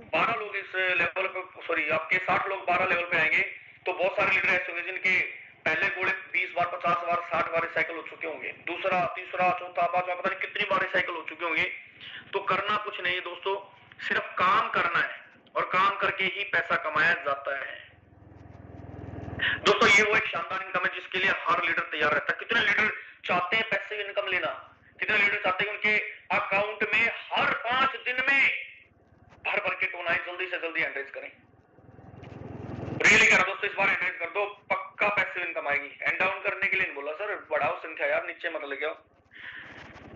12 लोग इस लेवल पे, सॉरी आपके 60 लोग 12 लेवल पे आएंगे तो बहुत सारे लीडर ऐसे होंगे जिनके पहले घोड़े 20 बार, 50 बार, 60 बार रिसाइकल हो चुके होंगे, दूसरा, तीसरा, चौथा, पांचवा, पता नहीं कितनी बार रिसाइकल हो चुके होंगे। तो करना कुछ नहीं है दोस्तों, सिर्फ काम करना है और काम करके ही पैसा कमाया जाता है दोस्तों। ये वो एक शानदार इनकम है जिसके लिए हर लीडर तैयार रहता है। कितने लीडर चाहते हैं पैसिव इनकम लेना, कितने लीडर चाहते हैं उनके अकाउंट में हर 5 दिन में भर भर के टोन आए, जल्दी से जल्दी एंड्रेज करें। रियली कह रहा दोस्तों, इस बार एंड्रेज कर दो, पक्का पैसिव इनकम आएगी। एंड डाउन करने के लिए नहीं बोला सर, बढ़ाओ संख्या यार, नीचे मत लगे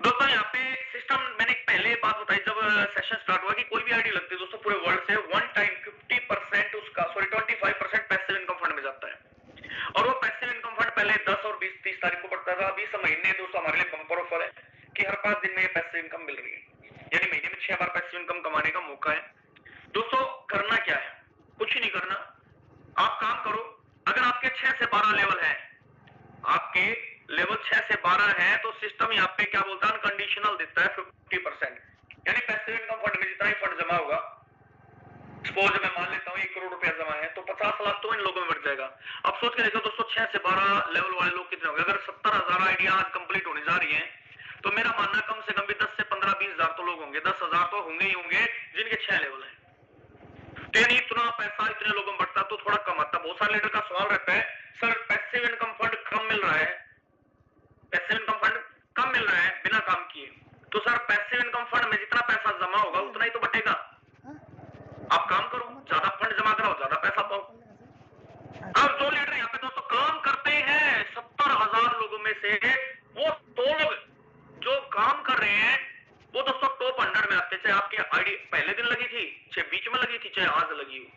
दोस्तों। यहाँ पे सिस्टम मैंने पहले बात बताई जब सेशन स्टार्ट हुआ कि कोई भी आईडी लगती है दोस्तों पूरे वर्ल्ड से वन टाइम 50% उसका 25% पैसिव इनकम फंड में जाता है। और वो पैसिव इनकम फंड पहले 10 और 20, 30 तारीख को पड़ता था। अभी इस महीने दोस्तों हमारे लिए बम्पर ऑफर है कि हर 5 दिन में पैसिव इनकम मिल रही है, यानी महीने में 6 बार पैसिव इनकम कमाने का मौका है दोस्तों। करना क्या है, कुछ नहीं करना, आप काम करो। अगर आपके 6 से 12 लेवल है, आपके लेवल 6 से 12 है, तो सिस्टम यहाँ पे क्या बोलता है, अनकंडीशनल देता है 50%, यानी पैसिव इनकम फंड में जितना ही फंड जमा होगा, सपोज मैं मान लेता हूँ 1 करोड़ रुपया जमा है, तो 50 लाख तो इन लोगों में बढ़ जाएगा। अब सोच के देखो दोस्तों, 6 से 12 लेवल वाले लोग कितने होंगे। अगर 70,000 आइडिया आज कंप्लीट होने जा रही है, तो मेरा मानना कम से कम भी 10 से 15, 20,000 तो लोग होंगे, 10,000 तो होंगे ही होंगे जिनके 6 लेवल है। तो यानी इतना पैसा इतने लोगों में बढ़ता तो थोड़ा कम आता। बहुत सारे लीडर का सवाल रहता है, सर पैसिव इनकम फंड कम मिल रहा है, पैसिव इनकम फंड कम मिल रहा है बिना काम किए। तो सर पैसिव इनकम फंड में जितना पैसा जमा होगा उतना ही तो बटेगा। आप काम करो, ज्यादा फंड जमा कराओ, ज्यादा पैसा पाओ। अब जो लीडर यहाँ पे दोस्तों काम करते हैं 70,000 लोगों में से, वो 2 लोग जो काम कर रहे हैं वो दोस्तों टॉप 100 में आते। चाहे आपकी आईडी पहले दिन लगी थी, चाहे बीच में लगी थी, चाहे आज लगी हो,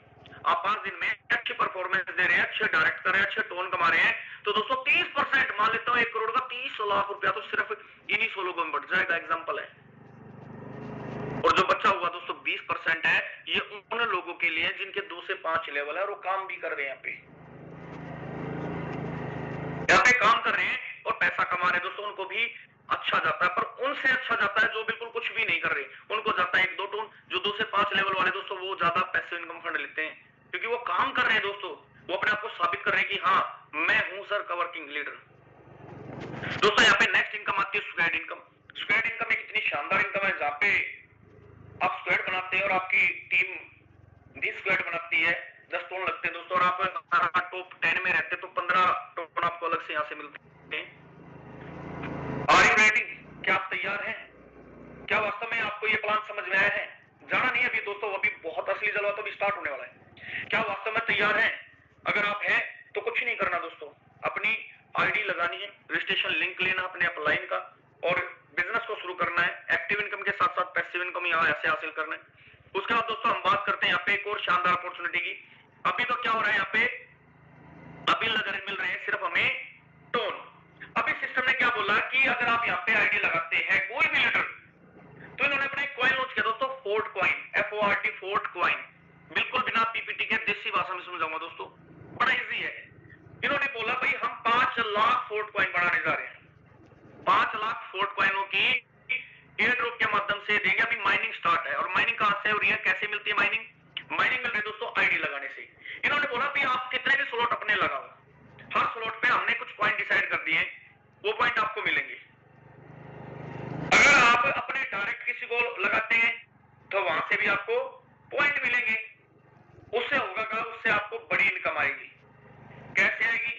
आप 5 दिन में अच्छी परफॉर्मेंस दे रहे हैं, अच्छे डायरेक्ट कर रहे हैं, अच्छे टोन कमा रहे हैं, तो दोस्तों 30% मान लेता हूं 1 करोड़ का 30 लाख रुपया तो सिर्फ इन्हीं 100 लोगों में बढ़ जाएगा। एग्जाम्पल है। और जो बच्चा हुआ दोस्तों 20% है, ये उन लोगों के लिए जिनके 2 से 5 लेवल है और वो काम भी कर रहे हैं, यहाँ पे काम कर रहे हैं और पैसा कमा रहे हैं दोस्तों। उनको भी अच्छा जाता है, पर उनसे अच्छा जाता है जो बिल्कुल कुछ भी नहीं कर रहे, उनको जाता है 1-2 टोन। जो 2 से 5 लेवल वाले दोस्तों वो ज्यादा पैसिव इनकम फंड लेते हैं, क्योंकि वो काम कर रहे हैं दोस्तों, वो अपने आप को साबित कर रहे हैं कि हाँ मैं हूं सर का वर्किंग लीडर। दोस्तों यहाँ पे नेक्स्ट इनकम आती है स्क्वाड इनकम। स्क्वाड इनकम एक इतनी शानदार इनकम है जहाँ पे आप स्क्वाड बनाते हैं और आपकी टीम 20 स्क्वाड बनाती है, 10 टोन लगते हैं दोस्तों, और आप टॉप 10 में रहते तो 15 टोन आपको अलग से यहाँ से मिलते हैं। Are you ready? क्या आप तैयार हैं? क्या वास्तव में आपको ये प्लान समझ में आया है? जाना नहीं अभी दोस्तों, अभी बहुत असली जलवा तो भी स्टार्ट होने वाला है। क्या वास्तव में तैयार हैं? अगर आप हैं तो कुछ नहीं करना दोस्तों, अपनी आईडी लगानी है, रजिस्ट्रेशन लिंक लेना अपने अपलाइन का और बिजनेस को शुरू करना है। एक्टिव इनकम के साथ साथ पैसिव इनकम यहाँ ऐसे हासिल करना है। उसके बाद दोस्तों हम बात करते हैं यहाँ पे एक और शानदार अपॉर्चुनिटी की। अभी तो क्या हो रहा है यहाँ पे, अभी मिल रहे हैं सिर्फ हमें टोन। अभी सिस्टम ने क्या बोला कि अगर आप यहाँ पे आईडी लगाते हैं कोई भी लीडर, तो इन्होंने अपना एक कॉइन लॉन्च किया दोस्तों, fort coin, FORT, fort coin. बिल्कुल बिना पीपीटी के देसी भाषा में समझाऊंगा दोस्तों, बड़ा इजी है। इन्होंने बोला भाई हम 5 लाख फोर्ट कॉइन बनाने जा रहे हैं। 5 लाख फोर्ट कॉइनों की एयर ड्रॉप के माध्यम से देंगे। अभी माइनिंग स्टार्ट है, और माइनिंग कहां से हो रही है, कैसे मिलती है माइनिंग? माइनिंग मिल रही है दोस्तों आईडी लगाने से। इन्होंने बोला भाई आप कितने भी स्लॉट अपने लगाओ, हर स्लॉट पे हमने कुछ पॉइंट डिसाइड कर दिए, वो पॉइंट आपको मिलेंगे। अगर आप अपने डायरेक्ट किसी को लगाते हैं तो वहां से भी आपको पॉइंट मिलेंगे। उससे होगा क्या, उससे आपको बड़ी इनकम आएगी। कैसे आएगी,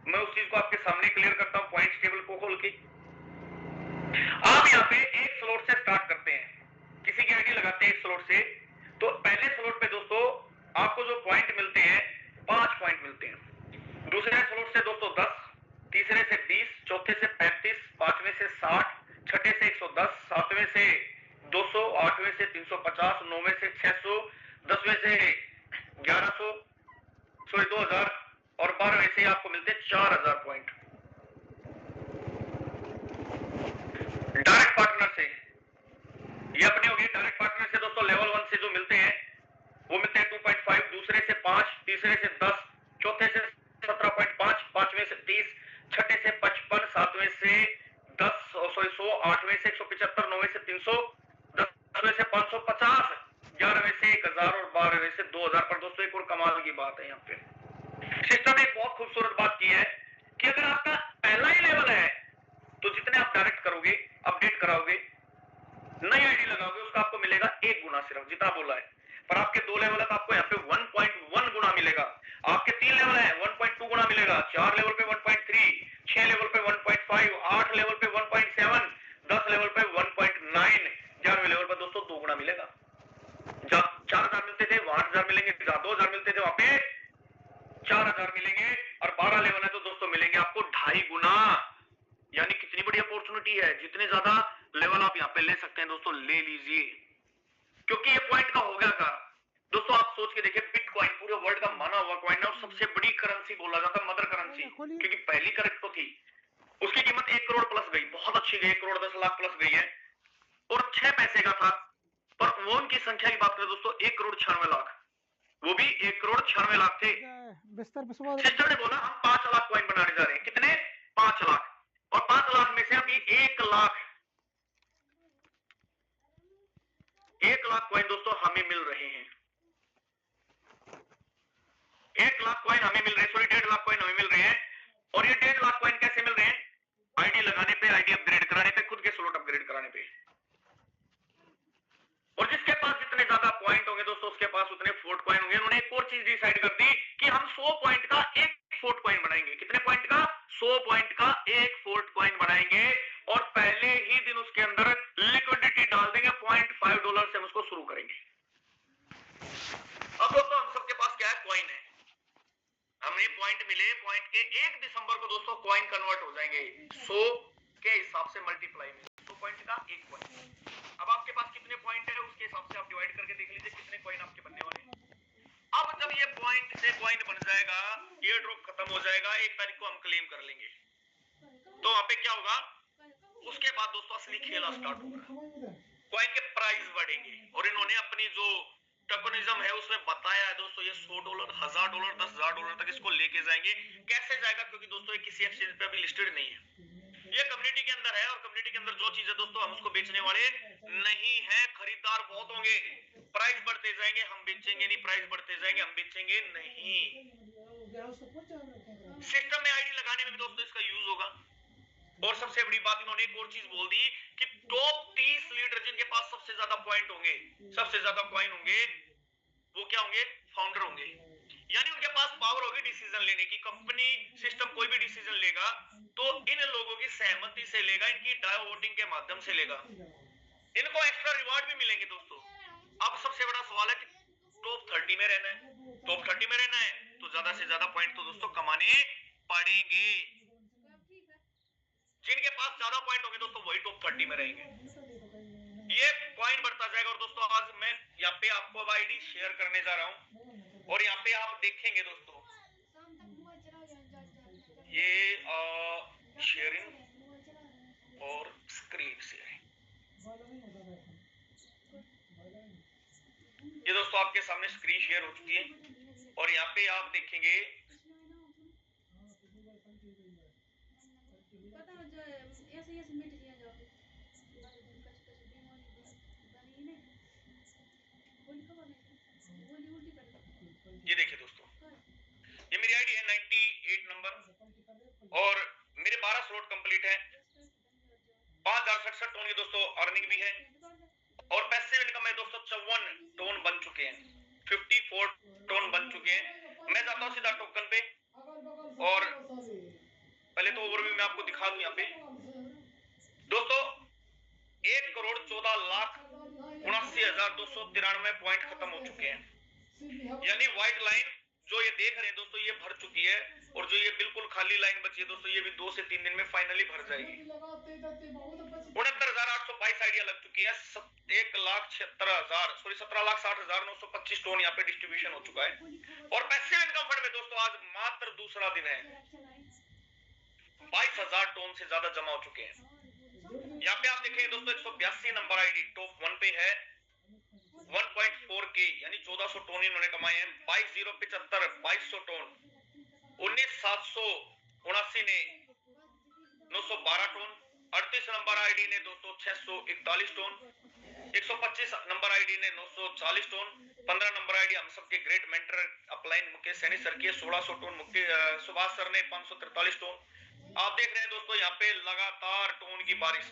मैं उस चीज को आपके सामने क्लियर करता हूं पॉइंट्स टेबल को खोल के। आप यहाँ पे एक स्लॉट से स्टार्ट करते हैं, किसी की आईडी लगाते हैं एक स्लॉट से, तो पहले स्लॉट पे दोस्तों आपको जो पॉइंट मिलते हैं 5 पॉइंट मिलते हैं। दूसरे स्लॉट से दोस्तों 10, तीसरे से 20, चौथे से 35, पांचवें से 60, छठे से 110, सातवें से 200, आठवें से 350, नौवें से 600, 10वें से 1100, सॉरी 2000, और 12वें से आपको मिलते हैं 4000 पॉइंट। डायरेक्ट पार्टनर से ये अपने हो गए। डायरेक्ट पार्टनर से दोस्तों लेवल 1 से जो मिलते हैं वो मिलते हैं 2.5, दूसरे से 5, तीसरे से 10, चौथे से 17.5, पांचवें से 30, छठे से 55, सातवें से 10, 100, आठवें से 175, नौवें से 300, 10वें से 550, 11वें से 1000 और 12वें से 2000। पर दोस्तों एक और कमाल की बात है, यहाँ पे सिस्टम ने एक बहुत खूबसूरत बात की है सिर्फ जितना बोला है। पर आपके 2 लेवल है तो आपको यहाँ पे 1.1 गुना मिलेगा। आपके 3 लेवल है 1.2 गुना मिलेगा, 4 लेवल पे 1.3, 6 लेवल पे 1.5, 8 लेवल पे 1.7, 10 लेवल पे 1.9, 11वें लेवल पे दोस्तों 2 गुना मिलेगा। जहाँ 4000 मिलते थे वहां 8000 मिलेंगे, जहाँ 2000 मिलते थे वहां पे 4000 मिलेंगे, और 12 लेवल है तो दोस्तों मिलेंगे आपको 2.5 गुना। यानी कितनी बड़ी अपॉर्चुनिटी है, जितने ज्यादा लेवल आप यहाँ पे ले सकते हैं दोस्तों ले लीजिए, क्योंकि ये पॉइंट का हो गया का दोस्तों। आप सोच के देखिए, बिटकॉइन पूरे वर्ल्ड का माना हुआ कॉइन है और सबसे बड़ी करेंसी बोला जाता है, मदर करेंसी, क्योंकि पहली करेक्टो थी, उसकी कीमत 1 करोड़ प्लस गई, बहुत अच्छी गई, 1 करोड़ 10 लाख प्लस गई है, और 6 पैसे का था। पर वोन की संख्या की बात करें दोस्तों 1 करोड़ 96 लाख, वो भी 1 करोड़ 96 लाख थे। सिस्टर ने बोला हम 5 लाख कॉइन बनाने जा रहे हैं, कितने? 5 लाख, और 5 लाख में से अभी 1 लाख कॉइन दोस्तों हमें मिल रहे हैं। 1 लाख कॉइन हमें मिल रहे हैं, सॉरी 1.5 लाख कॉइन हमें मिल रहे हैं। और ये 1.5 लाख कॉइन कैसे मिल रहे हैं? आईडी लगाने पे, आईडी अपग्रेड कराने पे, खुद के स्लॉट अपग्रेड कराने पे। और जिसके पास जितने ज्यादा पॉइंट होंगे दोस्तों उसके पास उतने फोर्ट कॉइन होंगे। उन्होंने एक और चीज डिसाइड कर दी कि हम 100 पॉइंट का एक फोर्ट कॉइन बनाएंगे। कितने पॉइंट का? 100 पॉइंट का एक फोर्ट कॉइन बनाएंगे, और पहले ही दिन उसके अंदर लिक्विडिटी डाल देंगे, $0.5 से हम उसको शुरू करेंगे। अब दोस्तों हम सबके पास क्या है? कॉइन है, हमें पॉइंट मिले, पॉइंट के 1 दिसंबर को दोस्तों कॉइन कन्वर्ट हो जाएंगे 100 के हिसाब से मल्टीप्लाई में, 100 पॉइंट का एक कॉइन। अब आपके पास कितने पॉइंट है उसके हिसाब से आप डिवाइड करके देख लीजिए कितने कॉइन आपके बनने वाले हैं। अब जब ये पॉइंट से कॉइन बन जाएगा, ये ड्रॉप खत्म हो जाएगा, 1 तारीख को हम क्लेम कर लेंगे, तो वहां पे क्या होगा? उसके बाद दोस्तों असली खेला स्टार्ट होगा, कॉइन के प्राइस बढ़ेंगे। और इन्होंने अपनी जो टोकनिज्म है उसमें बताया है दोस्तों, ये $100, $1000, $10,000 तक इसको लेके जाएंगे। कैसे जाएगा? क्योंकि दोस्तों ये किसी एक्सचेंज पे अभी लिस्टेड नहीं है, ये कम्युनिटी के अंदर है, और कम्युनिटी के अंदर जो चीज है दोस्तों हम उसको बेचने वाले नहीं है। खरीदार बहुत होंगे, प्राइस बढ़ते जाएंगे, हम बेचेंगे नहीं, प्राइस बढ़ते जाएंगे, हम बेचेंगे नहीं। सिस्टम में आईडी लगाने में भी दोस्तों इसका यूज होगा। और सबसे बड़ी बात इन्होंने एक और चीज बोल दी कि टॉप 30 लीडर जिनके पास सबसे ज्यादा पॉइंट होंगे, सबसे ज्यादा कॉइन होंगे, वो क्या होंगे? फाउंडर होंगे। यानी उनके पास पावर होगी डिसीजन लेने की। कंपनी सिस्टम कोई भी डिसीजन लेगा तो इन लोगों की सहमति से लेगा, इनकी डायो वोटिंग के माध्यम से लेगा। इनको एक्स्ट्रा रिवार्ड भी मिलेंगे दोस्तों। अब सबसे बड़ा सवाल है कि टॉप 30 में रहना है, टॉप 30 में रहना है तो ज्यादा से ज्यादा पॉइंट तो दोस्तों कमाने पड़ेंगे। जिनके पास ज्यादा पॉइंट होंगे दोस्तों वही टॉप 30 में रहेंगे। ये पॉइंट बढ़ता जाएगा। और दोस्तों आज मैं यहाँ पे आपको अब आईडी शेयर करने जा रहा हूँ, और यहाँ पे आप देखेंगे दोस्तों ये शेयरिंग और स्क्रीन शेयरिंग, ये दोस्तों आपके सामने स्क्रीन शेयर हो चुकी है, और यहाँ पे आप देखेंगे ये देखिए दोस्तों, ये मेरी आईडी है 98 नंबर, और मेरे 12 स्लॉट कंप्लीट है, 5067 टोन की दोस्तों अर्निंग भी है, और पैसिव इनकम है दोस्तों 54 टोन बन चुके हैं, 54 टोन बन चुके हैं। मैं जाता हूँ सीधा टोकन पे, और पहले तो ओवरव्यू में आपको दिखा दूं। यहाँ पे दोस्तों 1,14,79,293 पॉइंट खत्म हो चुके हैं। यानी व्हाइट लाइन जो ये देख रहे हैं दोस्तों ये भर चुकी है, और जो ये बिल्कुल खाली लाइन बची है दोस्तों ये भी 2 से 3 दिन में फाइनली भर जाएगी। 69,822 आइडिया लग चुकी है, 17,60,925 टोन यहाँ पे डिस्ट्रीब्यूशन हो चुका है। और पैसिव इनकम फंड में दोस्तों आज मात्र दूसरा दिन है, 22,000 टोन से ज्यादा जमा हो चुके हैं। यहाँ पे आप देखेंगे दोस्तों 182 नंबर आईडी टॉप 1 पे है, 1.4K यानी 1400 टोन इन्होंने कमाए हैं। 22,075 2200 टोन, 19,779 ने 912 टोन, 38 नंबर आईडी ने दोस्तों 641 टोन, 125 नंबर आईडी ने 940 टोन, 15 नंबर आईडी हम सबके great mentor upline Mukesh Saini sir की 1600 टोन, सुभाष सर ने 543 टोन। आप देख रहे हैं दोस्तों यहाँ पे लगातार टोन की बारिश।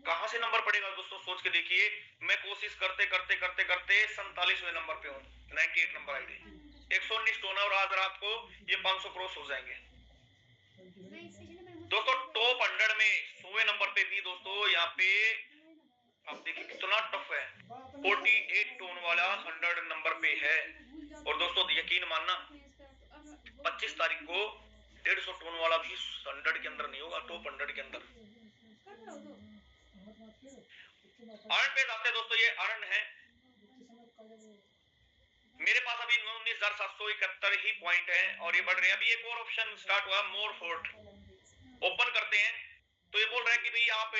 कहां से नंबर पड़ेगा दोस्तों, सोच के देखिए। मैं कोशिश करते करते करते करते 47वें नंबर पे हूँ, 98 नंबर आईडी, 119 टोन, और आज रात को ये 500 क्रॉस हो जाएंगे दोस्तों। टॉप 100 में 100वें नंबर पे भी दोस्तों यहाँ पे आप देखिए कितना टफ है। 48 टोन वाला 100 नंबर पे है। और दोस्तों यकीन मानना 25 तारीख को 150 टोन वाला भी 100 के अंदर नहीं होगा, टॉप 100 के अंदर। अर्न पे जाते हैं दोस्तों, ये अर्न है मेरे पास अभी 19,771 ही पॉइंट है और ये बढ़ रहे हैं। अभी एक और ऑप्शन स्टार्ट हुआ, मोर फोर्ट, ओपन करते हैं तो ये बोल रहा है कि भाई आप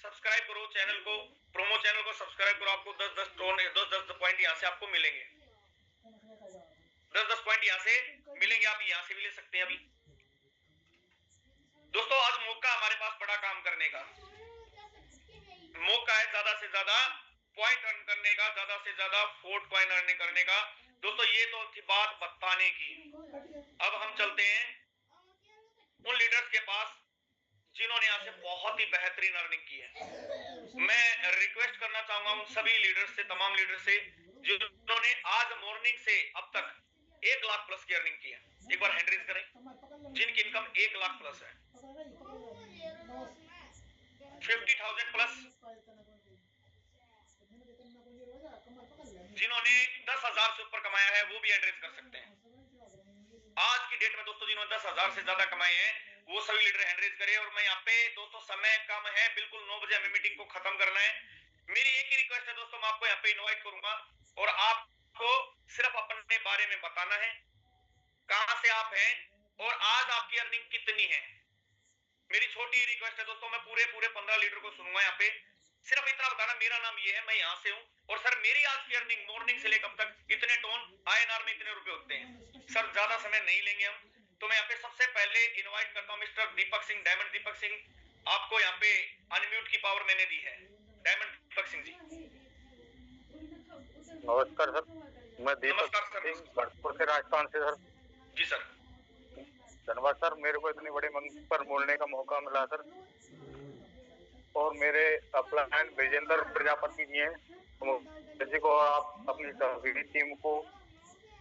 सब्सक्राइब करो चैनल को, प्रोमो चैनल को सब्सक्राइब करो, आपको 10-10 टोन 10-10 पॉइंट यहाँ से आपको मिलेंगे, 10-10 पॉइंट यहाँ से मिलेंगे, आप यहाँ से भी ले सकते हैं। अभी दोस्तों आज मौका हमारे पास बड़ा काम करने का मौका है, ज्यादा से ज्यादा पॉइंट अर्न करने का, ज्यादा से ज्यादा फोर्ट कॉइन अर्न करने का। दोस्तों ये तो थी बात बताने की। अब हम चलते हैं उन लीडर्स के पास जिन्होंने यहाँ से बहुत ही बेहतरीन अर्निंग की है। मैं रिक्वेस्ट करना चाहूंगा उन सभी लीडर्स से, तमाम लीडर्स से जिन्होंने आज मॉर्निंग से अब तक 1 लाख प्लस की अर्निंग की है। एक बार हैंड रेज करें जिनकी इनकम 1 लाख प्लस है, 50,000 प्लस, जिन्होंने 10,000 से ऊपर कमाया है वो भी हैंड रेज कर सकते हैं। आज की डेट में दोस्तों जिन्होंने 10,000 से ज्यादा कमाए हैं वो सभी लीडर हैंड रेज करें। और मैं यहाँ पे दोस्तों समय कम है, बिल्कुल 9 बजे हमें मीटिंग को खत्म करना है। मेरी एक ही रिक्वेस्ट है दोस्तों, मैं आपको यहाँ पे इनवाइट करूंगा और आपको सिर्फ अपने बारे में बताना है, कहां से आप हैं और आज आपकी अर्निंग कितनी है। मेरी छोटी रिक्वेस्ट है दोस्तों, मैं पूरे 15 लीडर को सुनूंगा यहाँ पे, सिर्फ इतना बताना मेरा नाम ये है, मैं यहाँ से हूँ और सर मेरी आज की अर्निंग मॉर्निंग से लेकर अब तक इतने टोन INR में इतने रुपए होते हैं। सर ज्यादा समय नहीं लेंगे हम, तो मैं यहाँ पे सबसे पहले इनवाइट करता हूँ मिस्टर दीपक सिंह, डायमंड दीपक सिंह। आपको यहाँ पे अनम्यूट की पावर मैंने दी है, डायमंड दीपक सिंह जी। नमस्कार सर, मैं दीपक सिंह भरतपुर से, राजस्थान से सर। जी सर। धन्यवाद सर, मेरे को इतनी बड़ी मंच पर बोलने का मौका मिला सर। और मेरे अपलाइन विजेंद्र प्रजापति जी हैं, किसी को आप अपनी सभी टीम को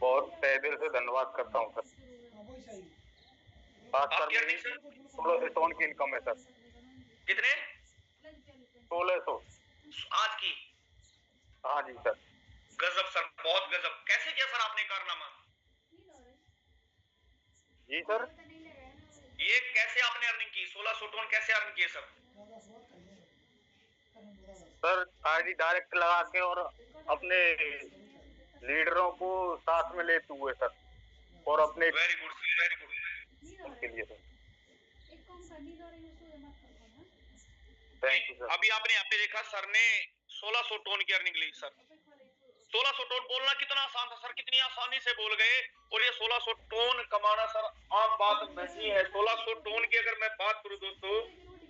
बहुत तहे दिल से धन्यवाद करता हूँ सर। खासकर मेरी 1600 टोन की इनकम है सर। कितने? 1600 आज की? हाँ जी सर। गजब सर, बहुत गजब। कैसे किया सर आपने कारनामा? जी सर। ये कैसे आपने अर्निंग की? 1600 टोन कैसे अर्न किए सर? सर आईडी डायरेक्ट लगा के और अपने लीडरों को साथ में लेते हुए सर, और अपने very good sir, very good उनके लिए सर। Thank you sir. अभी आपने यहाँ पे देखा सर ने 1600 टोन की अर्निंग ली सर। 1600 टोन बोलना कितना आसान था सर, कितनी आसानी से बोल गए। और ये 1600 टोन कमाना सर आम बात नहीं है। 1600 टोन की अगर मैं बात करूं दोस्तों,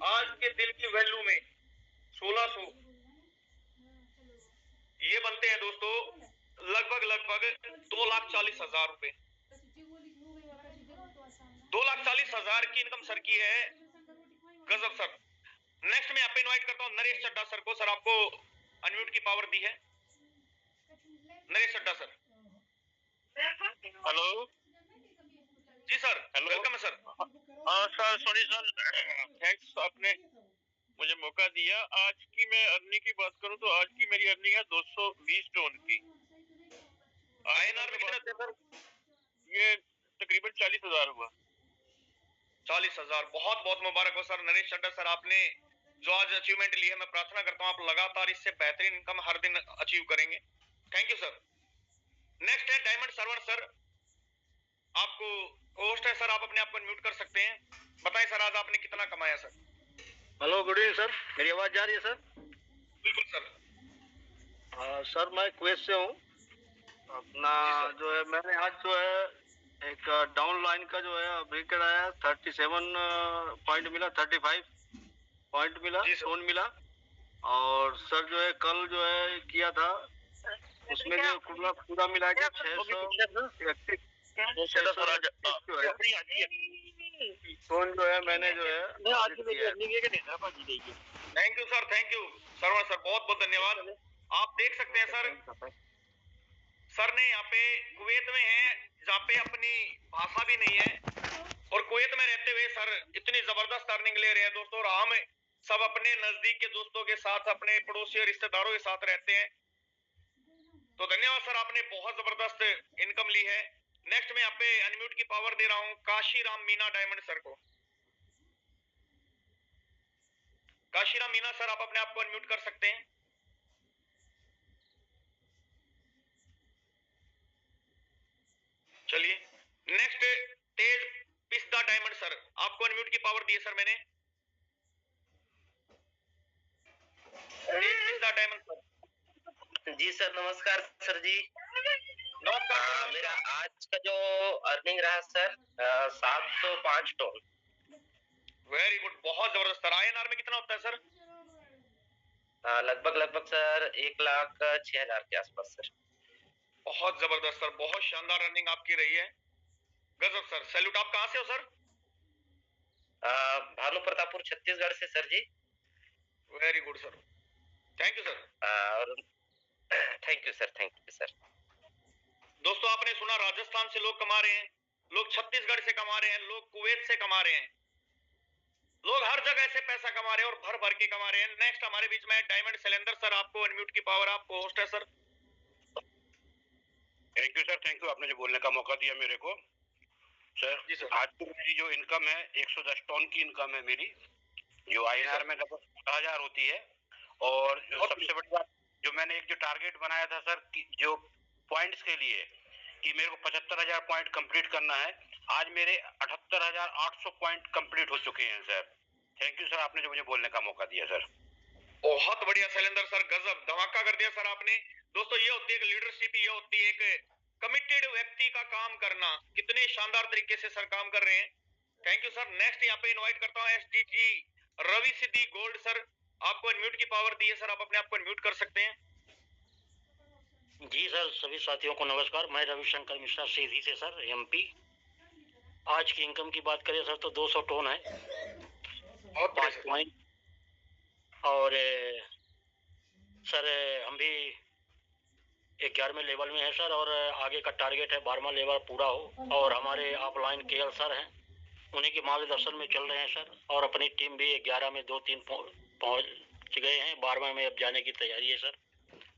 आज के दिल की वैल्यू में 1600 ये बनते हैं दोस्तों लगभग 2,40,000 रुपए। 2,40,000 की इनकम सर की है, गजब सर। नेक्स्ट मैं यहाँ पे इनवाइट करता हूँ नरेश चड्डा सर को। सर आपको अनम्यूट की पावर दी है, नरेश चड्डा सर। हेलो जी सर, वेलकम है सर। हाँ सर, सॉरी सर, थैंक्स आपने मुझे मौका दिया। आज की मैं अर्निंग की बात करूं तो आज की मेरी अर्निंग है 220 टोन की। INR में कितने थे सर? ये तकरीबन 40,000 हुआ। 40,000, बहुत बहुत मुबारक हो सर नरेश चड्डा सर। आपने जो आज अचीवमेंट ली है, मैं प्रार्थना करता हूँ आप लगातार इससे बेहतरीन इनकम हर दिन अचीव करेंगे। Thank you sir. नेक्स्ट है डायमंड सरवण सर, आपको होस्ट है सर, आप अपने आप को म्यूट कर सकते हैं। बताएं सर आज आपने कितना कमाया sir? Hello, good evening sir, मेरी आवाज जा रही है सर? बिल्कुल सर। सर मैं कुवैत से हूँ। अपना जो है मैंने आज जो है एक डाउन लाइन का जो है विकेट आया, 37 पॉइंट मिला, 35 पॉइंट मिला, टोन मिला। और सर जो है कल जो है किया था उसमें जो पूरा मिला के 631 टोन जो है मैंने जो है thank you sir, thank you Saravan sir, बहुत बहुत धन्यवाद। आप देख सकते हैं सर ने यहाँ पे कुवैत में है जहाँ पे अपनी भाषा भी नहीं है, और कुवैत में रहते हुए सर इतनी जबरदस्त अर्निंग ले रहे हैं दोस्तों, और हम सब अपने नजदीक के दोस्तों के साथ, अपने पड़ोसी और रिश्तेदारों के साथ रहते हैं। तो धन्यवाद सर, आपने बहुत जबरदस्त इनकम ली है। नेक्स्ट मैं यहाँ पे अनम्यूट की पावर दे रहा हूँ काशीराम मीना डायमंड सर को। काशीराम मीना सर, आप अपने आप को अनम्यूट कर सकते हैं। चलिए नेक्स्ट तेज पिस्ता डायमंड सर, आपको अनम्यूट की पावर दी है सर मैंने। तेज पिस्ता डायमंड सर। जी सर, नमस्कार सर जी। नमस्कार। मेरा आज का जो अर्निंग रहा सर 705 टन। वेरी गुड, बहुत जबरदस्त सर। आईएनआर में कितना होता है सर? लगभग सर 1,06,000 के आसपास सर। बहुत जबरदस्त सर, बहुत शानदार रनिंग आपकी रही है, गजब सर। सैल्यूट। आप कहां से हो सर? भानु प्रतापपुर छत्तीसगढ़ से sir ji. Very good sir, thank you sir. और थैंक यू सर। दोस्तों आपने सुना, राजस्थान से लोग कमा रहे हैं, लोग छत्तीसगढ़ से कमा रहे हैं, लोग कुवैत से कमा रहे हैं, लोग हर जगह से पैसा कमा रहे हैं और भर भर के कमा रहे हैं। नेक्स्ट हमारे बीच में डायमंड सिलेंडर सर, आपको अनम्यूट की पावर, आपको होस्ट है sir. Thank you sir, thank you, आपने जो बोलने का मौका दिया मेरे को सर। जी सर। आज की मेरी जो इनकम है 110 टन की इनकम है मेरी, जो आईएनआर में लगभग 15,000 होती है। और सबसे बड़ी बात, जो मैंने एक जो टारगेट बनाया था सर कि जो पॉइंट्स के लिए कि मेरे को 75,000 पॉइंट कंप्लीट करना है, आज मेरे 78,800 पॉइंट कंप्लीट हो चुके हैं सर। थैंक यू सर, आपने जो मुझे बोलने का मौका दिया सर। बहुत बढ़िया सिलेंडर सर, गजब धमाका कर दिया सर आपने। दोस्तों ये होती है एक लीडरशिप, ये होती है एक कमिटेड व्यक्ति का काम करना। कितने शानदार तरीके से सर काम कर रहे हैं, थैंक यू सर। नेक्स्ट यहाँ पे इनवाइट करता हूँ एसडीजी रवि सिद्धि गोल्ड सर, आपको अनम्यूट की पावर दी है सर, आप अपने आप को अनम्यूट कर सकते हैं। जी सर, सभी साथियों को नमस्कार। मैं रविशंकर मिश्रा सीधी से सर, एमपी। आज की इनकम की बात करें सर तो 200 टन है, बहुत 5 पॉइंट। और सर हम भी 11वें लेवल में है सर, और आगे का टारगेट है 12वां लेवल पूरा हो। और हमारे ऑफलाइन केएल सर हैं, उन्हीं के मार्गदर्शन में चल रहे हैं सर। और अपनी टीम भी 11 में 2-3 पहुंच गए हैं, 12वां में अब जाने की तैयारी है सर।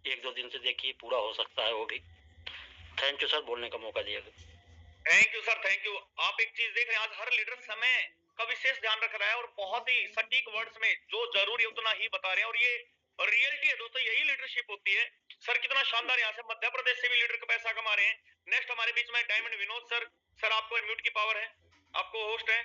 1-2 दिन से देखिए पूरा हो सकता है वो भी। थैंक यू सर, बोलने का मौका दिया गया। Thank you sir, thank you. आप एक चीज देख रहे हैं, आज हर लीडर समय का विशेष ध्यान रख रहा है और बहुत ही सटीक वर्ड्स में जो जरूरी है उतना ही बता रहे हैं, और ये रियलिटी है दोस्तों, यही लीडरशिप होती है सर। कितना शानदार, यहाँ से मध्य प्रदेश से भी लीडर का पैसा कमा रहे हैं। नेक्स्ट हमारे बीच में डायमंड विनोद सर, सर आपको अनम्यूट की पावर है, आपको होस्ट है।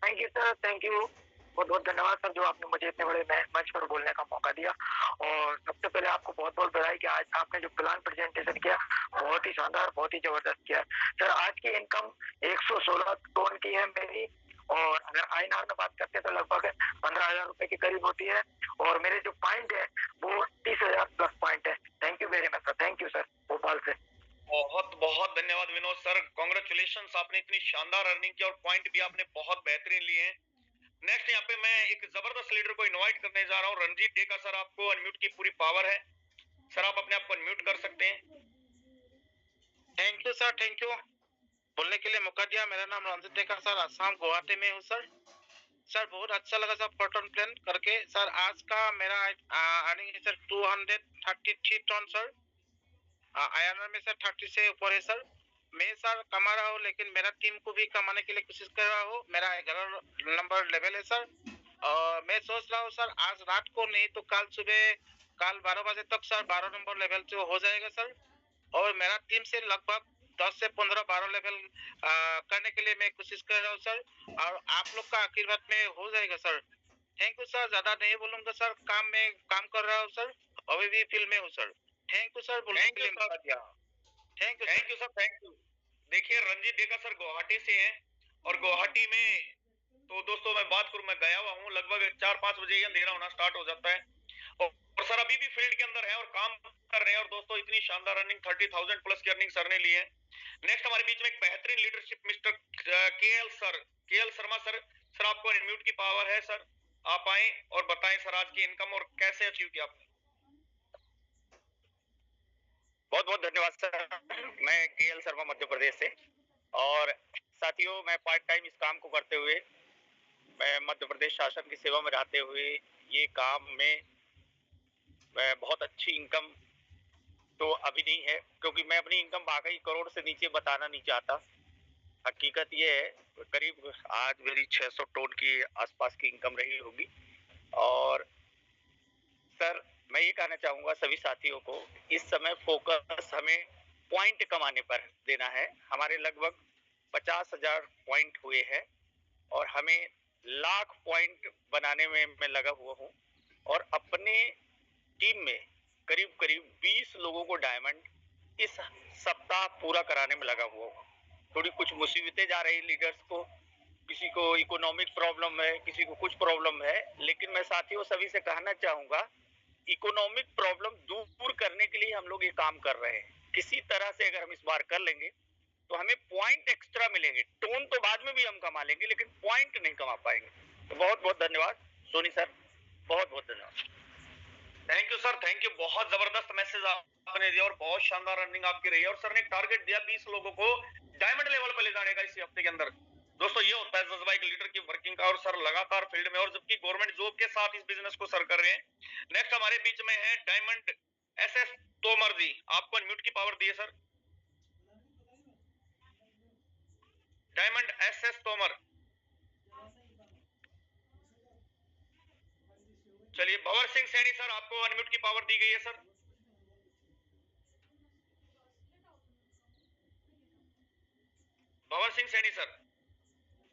Thank you sir, thank you, बहुत बहुत धन्यवाद सर, जो आपने मुझे इतने बड़े मंच पर बोलने का मौका दिया। और सबसे पहले आपको बहुत बहुत बधाई कि आज आपने जो प्लान प्रेजेंटेशन किया बहुत ही शानदार, बहुत ही जबरदस्त किया सर। आज की इनकम 116 टन की है मेरी, और अगर आईएनआर में बात करते हैं तो लगभग 15,000 रुपए के करीब होती है। और मेरे जो पॉइंट है वो 30,000 प्लस पॉइंट है। Thank you very much sir, thank you sir, Bhopal से। बहुत बहुत धन्यवाद विनोद सर, कॉन्ग्रेचुलेशन, आपने इतनी शानदार अर्निंग की और पॉइंट भी आपने बहुत बेहतरीन लिए हैं। नेक्स्ट यहाँ पे मैं एक जबरदस्त लीडर को इनवाइट करने जा रहा हूँ, रणजीत डेका सर, आपको अनम्यूट की पूरी पावर है सर, आप अपने आप को अनम्यूट कर सकते हैं। Thank you sir, thank you, बोलने के लिए मौका दिया। मेरा नाम रणजीत डेका सर, असम गुवाहाटी में हूँ सर। सर बहुत अच्छा लगा सर प्रोटोन प्लान करके सर। आज का मेरा अर्निंग है सर 233 टन सर। आईएनआर में सर 30 से ऊपर है सर। मैं सर कमा रहा हूँ, लेकिन मेरा टीम को भी कमाने के लिए कोशिश कर रहा हूँ। मेरा 11 नंबर लेवल है सर, और मैं सोच रहा हूँ सर आज रात को नहीं तो कल सुबह, कल 12 बजे तक सर 12 नंबर लेवल से हो जाएगा सर। और मेरा टीम से लगभग 10 से 15-12 लेवल करने के लिए मैं कोशिश कर रहा हूँ सर, और आप लोग का आशीर्वाद में हो जाएगा सर। थैंक यू सर, ज्यादा नहीं बोलूंगा सर, काम में काम कर रहा हूँ सर, अभी भी फील्ड में हूँ सर। थैंक यू सर, बोलने के लिए मौका दिया। Thank you sir, thank you. देखिए रणजीत डेका सर गुवाहाटी से हैं, और गुवाहाटी में तो दोस्तों मैं बात करूं, मैं गया हुआ हूं, लगभग 4-5 बजे अंधेरा होना स्टार्ट हो जाता है, और सर अभी भी फील्ड के अंदर है और काम कर रहे हैं। और दोस्तों इतनी शानदार अर्निंग 30,000 प्लस की अर्निंग सर ने ली है। नेक्स्ट हमारे बीच में एक बेहतरीन leadership mister KL sir, KL Sharma sir, sir आपको अनम्यूट की पावर है सर, आप आए और बताएं सर आज की इनकम और कैसे अचीव किया आपने। बहुत बहुत धन्यवाद सर। मैं केएल शर्मा मध्य प्रदेश से, और साथियों मैं पार्ट टाइम इस काम को करते हुए, मैं मध्य प्रदेश शासन की सेवा में रहते हुए ये काम में बहुत अच्छी इनकम तो अभी नहीं है, क्योंकि मैं अपनी इनकम वाकई करोड़ से नीचे बताना नहीं चाहता। हकीकत ये है करीब आज मेरी 600 टन की आसपास की इनकम रही होगी। और सर मैं ये कहना चाहूँगा सभी साथियों को, इस समय फोकस हमें पॉइंट कमाने पर देना है। हमारे लगभग 50,000 पॉइंट हुए हैं और हमें लाख पॉइंट बनाने में मैं लगा हुआ हूँ, और अपने टीम में करीब करीब 20 लोगों को डायमंड इस सप्ताह पूरा कराने में लगा हुआ हूँ। थोड़ी कुछ मुसीबतें जा रही लीडर्स को, किसी को इकोनॉमिक प्रॉब्लम है, किसी को कुछ प्रॉब्लम है, लेकिन मैं साथियों सभी से कहना चाहूँगा इकोनॉमिक प्रॉब्लम दूर करने के लिए हम लोग ये काम कर रहे हैं। किसी तरह से अगर हम इस बार कर लेंगे तो हमें पॉइंट एक्स्ट्रा मिलेंगे। टोन तो बाद में भी हम कमा लेंगे, लेकिन पॉइंट नहीं कमा पाएंगे। तो बहुत बहुत धन्यवाद सोनी सर, बहुत बहुत धन्यवाद। Thank you sir, thank you. बहुत जबरदस्त मैसेज आपने दिया और बहुत शानदार रनिंग आपकी रही है। और सर ने एक टारगेट दिया 20 लोगों को डायमंड लेवल पर ले जाने का इसी हफ्ते के अंदर। दोस्तों ये होता है जज्बा एक लीडर की वर्किंग का, और सर लगातार फील्ड में, और जबकि गवर्नमेंट जॉब के साथ इस बिजनेस को सर कर रहे हैं। नेक्स्ट हमारे बीच में है डायमंड SS तोमर जी, आपको अनम्यूट की पावर दी है सर। डायमंड SS तोमर, चलिए। भंवर सिंह सैनी सर, आपको अनम्यूट की पावर दी गई है सर। भंवर सिंह सैनी सर।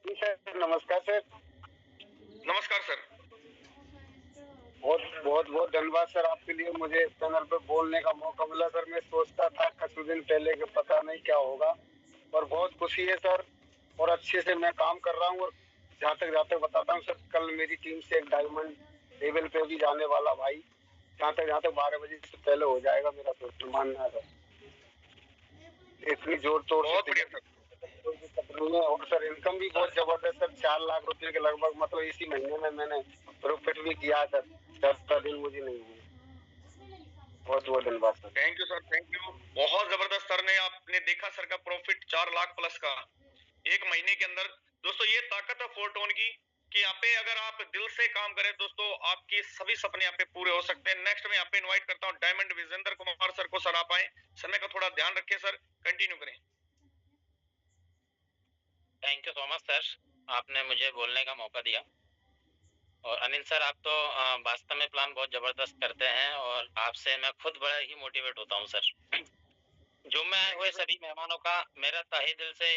जी सर, नमस्कार सर। नमस्कार सर। बहुत बहुत धन्यवाद सर, आपके लिए मुझे इस चैनल पर बोलने का मौका मिला सर। मैं सोचता था कुछ दिन पहले कि पता नहीं क्या होगा, और बहुत खुशी है सर, और अच्छे से मैं काम कर रहा हूँ। और जहाँ तक बताता हूँ सर, कल मेरी टीम से एक डायमंड लेवल पे भी जाने वाला भाई, जहाँ तक 12 बजे से पहले हो जाएगा, मेरा सोच मानना है सर। इतनी जोर तोड़ बहुत बढ़िया सर। और सर इनकम भी बहुत जबरदस्त सर, 4 लाख रुपए के लगभग, मतलब इसी महीने में मैंने प्रॉफिट भी किया सर। 10 दिन मुझे नहीं हुए। बहुत बहुत धन्यवाद sir. Thank you sir, thank you. बहुत जबरदस्त सर ने, आपने देखा सर का प्रॉफिट 4 लाख प्लस का एक महीने के अंदर। दोस्तों ये ताकत है 4 टोन की, कि यहाँ पे अगर आप दिल से काम करें दोस्तों, आपके सभी सपने यहाँ पे पूरे हो सकते हैं। नेक्स्ट में यहाँ पे इन्वाइट करता हूँ डायमंड विजेंद्र कुमार सर को। सर आप आए, समय का थोड़ा ध्यान रखें सर, कंटिन्यू करें। Thank you so much sir, आपने मुझे बोलने का मौका दिया। और अनिल सर आप तो वास्तव में प्लान बहुत जबरदस्त करते हैं, और आपसे मैं खुद बड़ा ही मोटिवेट होता हूं सर। जो मैं हुए सभी मेहमानों का मेरा तहे दिल से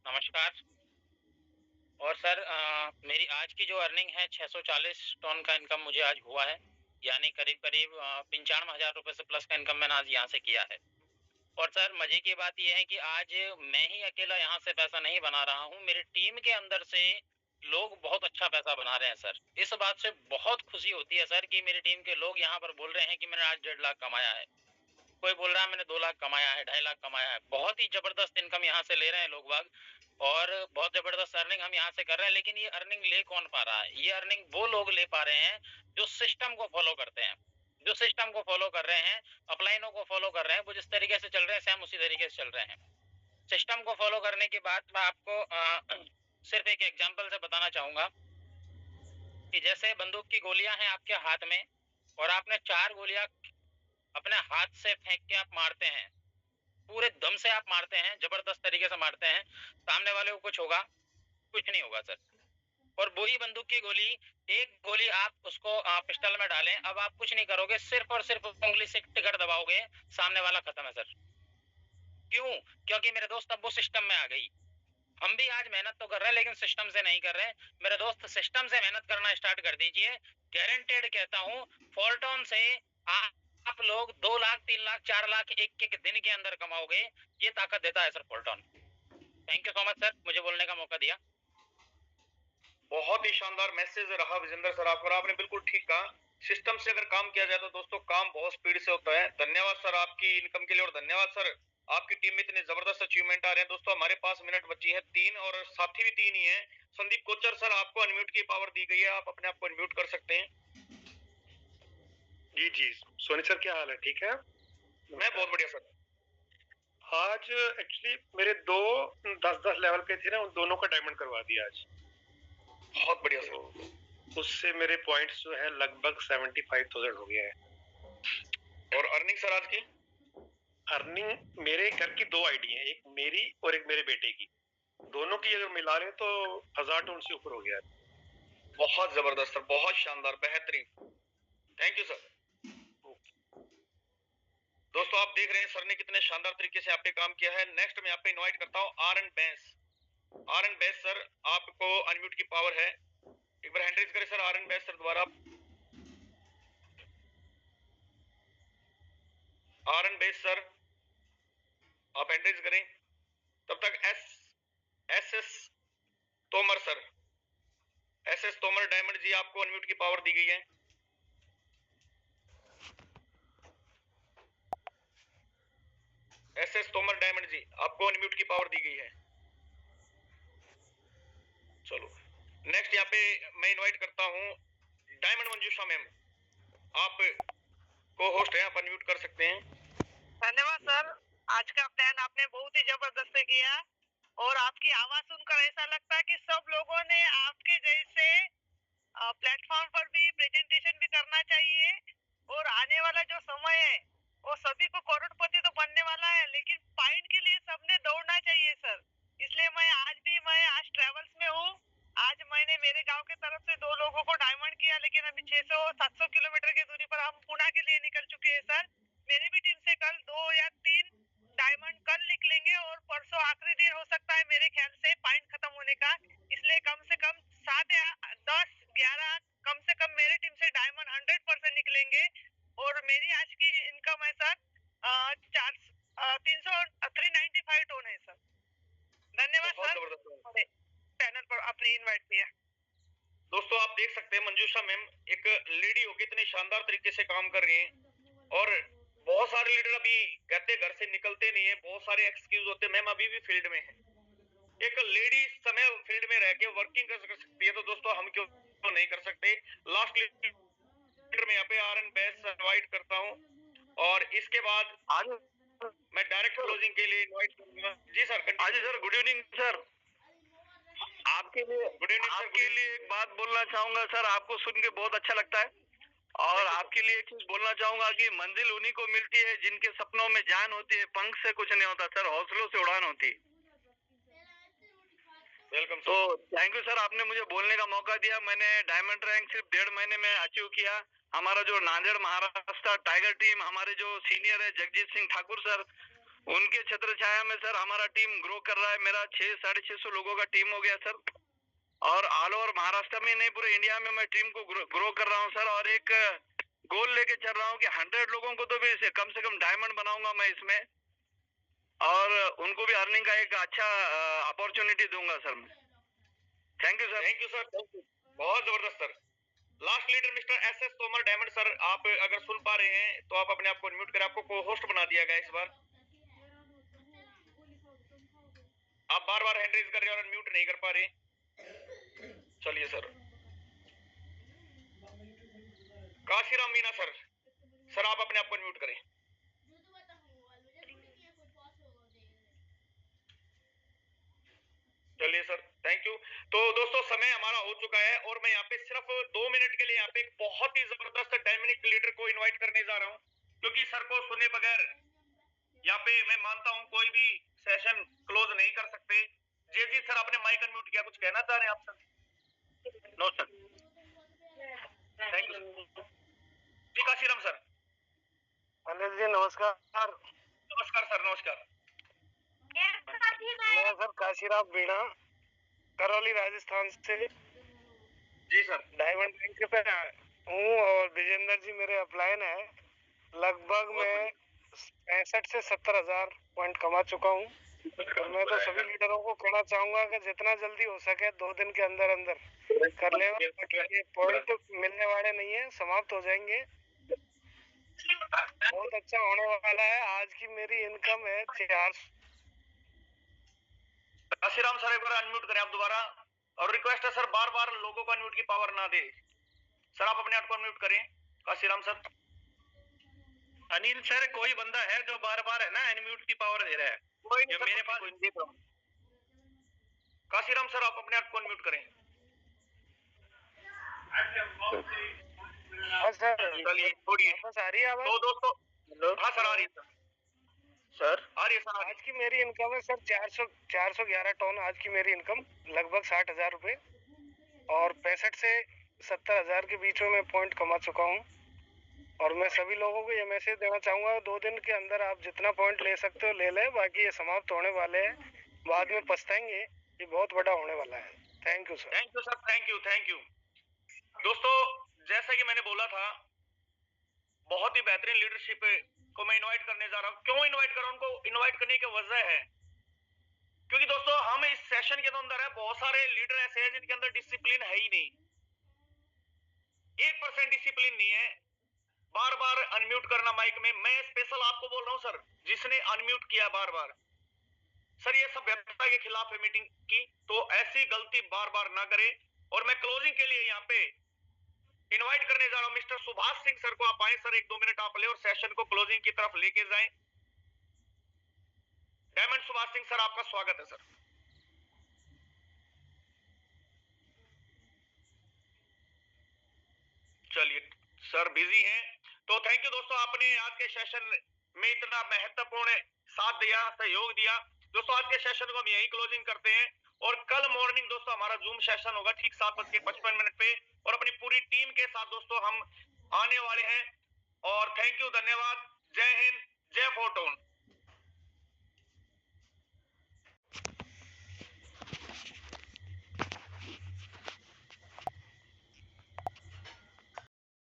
नमस्कार। और सर मेरी आज की जो अर्निंग है 640 टन का इनकम मुझे आज हुआ है, यानी करीब करीब 95,000 रुपए से प्लस का इनकम मैंने आज यहाँ से किया है। और सर मजे की बात यह है कि आज मैं ही अकेला यहाँ से पैसा नहीं बना रहा हूँ, मेरी टीम के अंदर से लोग बहुत अच्छा पैसा बना रहे हैं सर। इस बात से बहुत खुशी होती है सर कि मेरी टीम के लोग यहाँ पर बोल रहे हैं कि मैंने आज 1.5 लाख कमाया है, कोई बोल रहा है मैंने 2 लाख कमाया है, 2.5 लाख कमाया है। बहुत ही जबरदस्त इनकम यहाँ से ले रहे हैं लोग बाग, और बहुत जबरदस्त अर्निंग हम यहाँ से कर रहे हैं। लेकिन ये अर्निंग ले कौन पा रहा है? ये अर्निंग वो लोग ले पा रहे हैं जो सिस्टम को फॉलो करते हैं, जो सिस्टम को फॉलो कर रहे हैं, अपलाइनों को फॉलो कर रहे हैं। वो जिस तरीके से चल रहे हैं सेम उसी तरीके से चल रहे हैं। सिस्टम को फॉलो करने के बाद मैं आपको सिर्फ एक एग्जांपल से बताना चाहूंगा कि जैसे बंदूक की गोलियां हैं आपके हाथ में, और आपने 4 गोलियां अपने हाथ से फेंक के आप मारते हैं, पूरे दम से आप मारते हैं, जबरदस्त तरीके से मारते हैं, सामने वाले को कुछ होगा? कुछ नहीं होगा सर। और वही बंदूक की गोली, एक गोली आप उसको पिस्टल में डालें, अब आप कुछ नहीं करोगे, सिर्फ और सिर्फ उंगली से टिकट दबाओगे, सामने वाला खत्म है सर। क्यों? क्योंकि मेरे दोस्त अब वो सिस्टम में आ गई। हम भी आज मेहनत तो कर रहे हैं लेकिन सिस्टम से नहीं कर रहे हैं। मेरे दोस्त सिस्टम से मेहनत करना स्टार्ट कर दीजिए, गारंटेड कहता हूँ फॉल्टॉन से आप लोग 2 लाख 3 लाख 4 लाख एक दिन के अंदर कमाओगे। ये ताकत देता है सर फॉल्टॉन। Thank you so much sir, मुझे बोलने का मौका दिया। बहुत ही शानदार मैसेज रहा विजेंद्र सर आपका, आपने बिल्कुल ठीक कहा। सिस्टम से अगर काम किया जाए तो दोस्तों काम बहुत स्पीड से होता है। धन्यवाद सर आपकी इनकम के लिए, और धन्यवाद सर आपकी टीम में इतने जबरदस्त अचीवमेंट आ रहे हैं। दोस्तों हमारे पास मिनट बची है 3 और साथी भी 3 ही है। संदीप कोचर सर, आपको अनम्यूट की पावर दी गई है, आप अपने आप को अनम्यूट कर सकते हैं। जी जी, सोनी सर क्या हाल है? ठीक है, मैं बहुत बढ़िया सर। आज एक्चुअली मेरे 2 10-10 लेवल पे थे ना, उन दोनों का डायमंड करवा दिया आज। बहुत बढ़िया सर। उससे मेरे पॉइंट्स जो है लगभग 75,000 हो गया है। और अर्निंग सर आज की? अर्निंग मेरे घर की 2 आईडी है, एक मेरी और एक मेरे बेटे की। दोनों की अगर मिला लें तो 1000 टन से ऊपर हो गया। बहुत जबरदस्त सर, बहुत शानदार, बेहतरीन। Thank you sir. दोस्तों आप देख रहे हैं सर ने कितने शानदार तरीके से आप पे काम किया है। नेक्स्ट मैं आप पे इनवाइट करता हूं आर एन बेंस सर, आपको अनम्यूट की पावर है। एक बार हैंड रेज करें sir, R N Bains sir दोबारा। आर एन बेंस सर आप हैंड रेज करें। तब तक S S Tomar sir, S S Tomar diamond ji, आपको अनम्यूट की पावर दी गई है। S S Tomar diamond ji, आपको अनम्यूट की पावर दी गई है। चलो नेक्स्ट यहाँ पे मैं इनवाइट करता हूँ डायमंड मंजूषा मैम, आप को होस्ट है, आप अनम्यूट कर सकते हैं। धन्यवाद सर, आज का प्लान आपने बहुत ही जबरदस्त किया और आपकी आवाज सुनकर ऐसा लगता है कि सब लोगों ने आपके जैसे प्लेटफॉर्म पर भी प्रेजेंटेशन भी करना चाहिए। और आने वाला जो समय है वो सभी को करोड़पति तो बनने वाला है, लेकिन पॉइंट के लिए सबने दौड़ना चाहिए सर। इसलिए मैं आज ट्रेवल्स में हूँ। आज मैंने मेरे गांव के तरफ से 2 लोगों को डायमंड किया, लेकिन अभी 600-700 किलोमीटर की दूरी पर हम पुणे के लिए निकल चुके हैं सर। मेरी भी टीम से कल 2 या 3 डायमंड कल निकलेंगे और परसों आखिरी दिन हो सकता है मेरे ख्याल से पॉइंट खत्म होने का। इसलिए कम से कम 7 या 10, 11 कम से कम मेरी टीम से डायमंड 100% निकलेंगे। और मेरी आज की इनकम है सर 395 टन है सर। धन्यवाद सर, चैनल पर आपने इनवाइट किया। दोस्तों आप देख सकते हैं मंजूषा मैम एक लेडी होकर इतने शानदार तरीके से काम कर रही हैं। और बहुत सारे लीडर अभी कहते घर से निकलते नहीं है, बहुत सारे एक्सक्यूज होते हैं। मैम अभी भी फील्ड में है, एक लेडी समय फील्ड में रह के वर्किंग कर सकती है, तो दोस्तों हम क्यों तो नहीं कर सकते। लास्ट लीडर में यहाँ पे आर एन बेस इनवाइट करता हूँ और इसके बाद आज मैं डायरेक्ट क्लोजिंग के लिए इनवाइट करूंगा। जी सर। हाँ जी सर, गुड इवनिंग सर। आपके लिए एक बात बोलना चाहूंगा सर, आपको सुन के बहुत अच्छा लगता है। और आपके लिए एक चीज बोलना चाहूंगा कि मंजिल उन्हीं को मिलती है जिनके सपनों में जान होती है, पंख से कुछ नहीं होता सर, हौसलों से उड़ान होती है। वेलकम। तो थैंक यू सर, आपने मुझे बोलने का मौका दिया। मैंने डायमंड रैंक सिर्फ 1.5 महीने में अचीव किया। हमारा जो नांदेड़ महाराष्ट्र टाइगर टीम, हमारे जो सीनियर है जगजीत सिंह ठाकुर सर, उनके छत्र छाया में सर हमारा टीम ग्रो कर रहा है। मेरा 600-650 लोगों का टीम हो गया सर। और ऑल ओवर महाराष्ट्र में नहीं, पूरे इंडिया में मैं टीम को ग्रो कर रहा हूँ सर। और एक गोल लेके चल रहा हूँ कि 100 लोगों को तो भी इसे कम से कम डायमंड बनाऊंगा मैं इसमें, और उनको भी अर्निंग का एक अच्छा अपॉर्चुनिटी दूंगा सर मैं। Thank you sir. Thank you sir, बहुत जबरदस्त sir. Last leader mister S S Tomar diamond sir, आप अगर सुन पा रहे हैं तो आप अपने आप को अनम्यूट करें, आपको को होस्ट बना दिया गया इस बार। आप बार बार हैंड रेज कर रहे हैं और अनम्यूट नहीं कर पा रहे। चलिए sir. Kashiram Meena sir, sir आप अपने आप को अनम्यूट करें। चलिए सर, थैंक यू। तो दोस्तों समय हमारा हो चुका है और मैं यहाँ पे सिर्फ 2 मिनट के लिए यहाँ पे एक बहुत ही जबरदस्त डायनामिक लीडर को इनवाइट करने जा रहा हूँ, क्योंकि सर को सुने बगैर यहाँ पे मैं मानता हूँ कोई भी सेशन क्लोज नहीं कर सकते। जी सर, आपने माइक अनम्यूट किया, कुछ कहना चाह रहे हैं आप sir? No sir. Thank you जी। काशीराम सर। अनिल जी नमस्कार। नमस्कार सर, नमस्कार। मैं सर काशीराम मीणा, करौली राजस्थान से। जी सर। डायमंड रैंक पे हूँ और विजेंद्र जी मेरे अपलाइन है। लगभग मैं 65 से 70 हजार पॉइंट कमा चुका हूँ। और मैं तो सभी लीडरों को कहना चाहूंगा कि जितना जल्दी हो सके 2 दिन के अंदर अंदर कर ले। ये पॉइंट मिलने वाले नहीं है, समाप्त हो जाएंगे। बहुत अच्छा होने वाला है। आज की मेरी इनकम है 400। काशीराम सर एक बार अनम्यूट करें आप दोबारा, और रिक्वेस्ट है सर बार बार लोगों को अनम्यूट की पावर ना दे सर, आप अपने आप को अनम्यूट करें काशीराम सर। अनिल सर कोई बंदा है जो बार बार है ना अनम्यूट की पावर दे रहा है? कोई नहीं जो मेरे पास काशीराम सर आप अपने आप को अनम्यूट करें। हाँ सर, चलिए थोड़ी वापस आ रही है आवाज? तो दोस्तों हाँ सर आ रही है सर आ रही है सर। आज की मेरी इनकम है सर 411 टन। आज की मेरी इनकम लगभग 60,000 रुपए, और 65 से 70,000 के बीच में मैं पॉइंट कमा चुका हूँ। और मैं सभी लोगों को ये मैसेज देना चाहूंगा, 2 दिन के अंदर आप जितना पॉइंट ले सकते हो ले लें, बाकी ये समाप्त होने वाले हैं, बाद में पछताएंगे। ये बहुत बड़ा होने वाला है। Thank you sir. Thank you sir, thank you thank you. दोस्तों जैसा कि मैंने बोला था, बहुत ही बेहतरीन लीडरशिप को मैं इनवाइट करने जा रहा हूँ। क्यों इनवाइट कर रहा हूँ उनको? इनवाइट करने की वजह है क्योंकि दोस्तों हम इस सेशन के अंदर है, बहुत सारे लीडर ऐसे हैं जिनके अंदर डिसिप्लिन है ही नहीं, 1% डिसिप्लिन नहीं है। बार बार अनम्यूट करना माइक में। मैं स्पेशल आपको बोल रहा हूं सर, जिसने अनम्यूट किया बार बार, सर ये सभ्यता के खिलाफ है मीटिंग की, तो ऐसी गलती बार बार ना करें। और मैं क्लोजिंग के लिए यहाँ पे इनवाइट करने जा रहा हूं मिस्टर सुभाष सिंह सर को। आप आए सर, 1-2 मिनट आप ले और सेशन को क्लोजिंग की तरफ लेके जाएं। डायमंड सुभाष सिंह सर आपका स्वागत है सर। चलिए सर बिजी हैं, तो थैंक यू दोस्तों, आपने आज के सेशन में इतना महत्वपूर्ण साथ दिया, सहयोग दिया। दोस्तों आज के सेशन को हम यही क्लोजिंग करते हैं, और कल मॉर्निंग दोस्तों हमारा जूम सेशन होगा ठीक 7:55 पे, और अपनी पूरी टीम के साथ दोस्तों हम आने वाले हैं। और थैंक यू, धन्यवाद, जय हिंद, जय फोर्टून।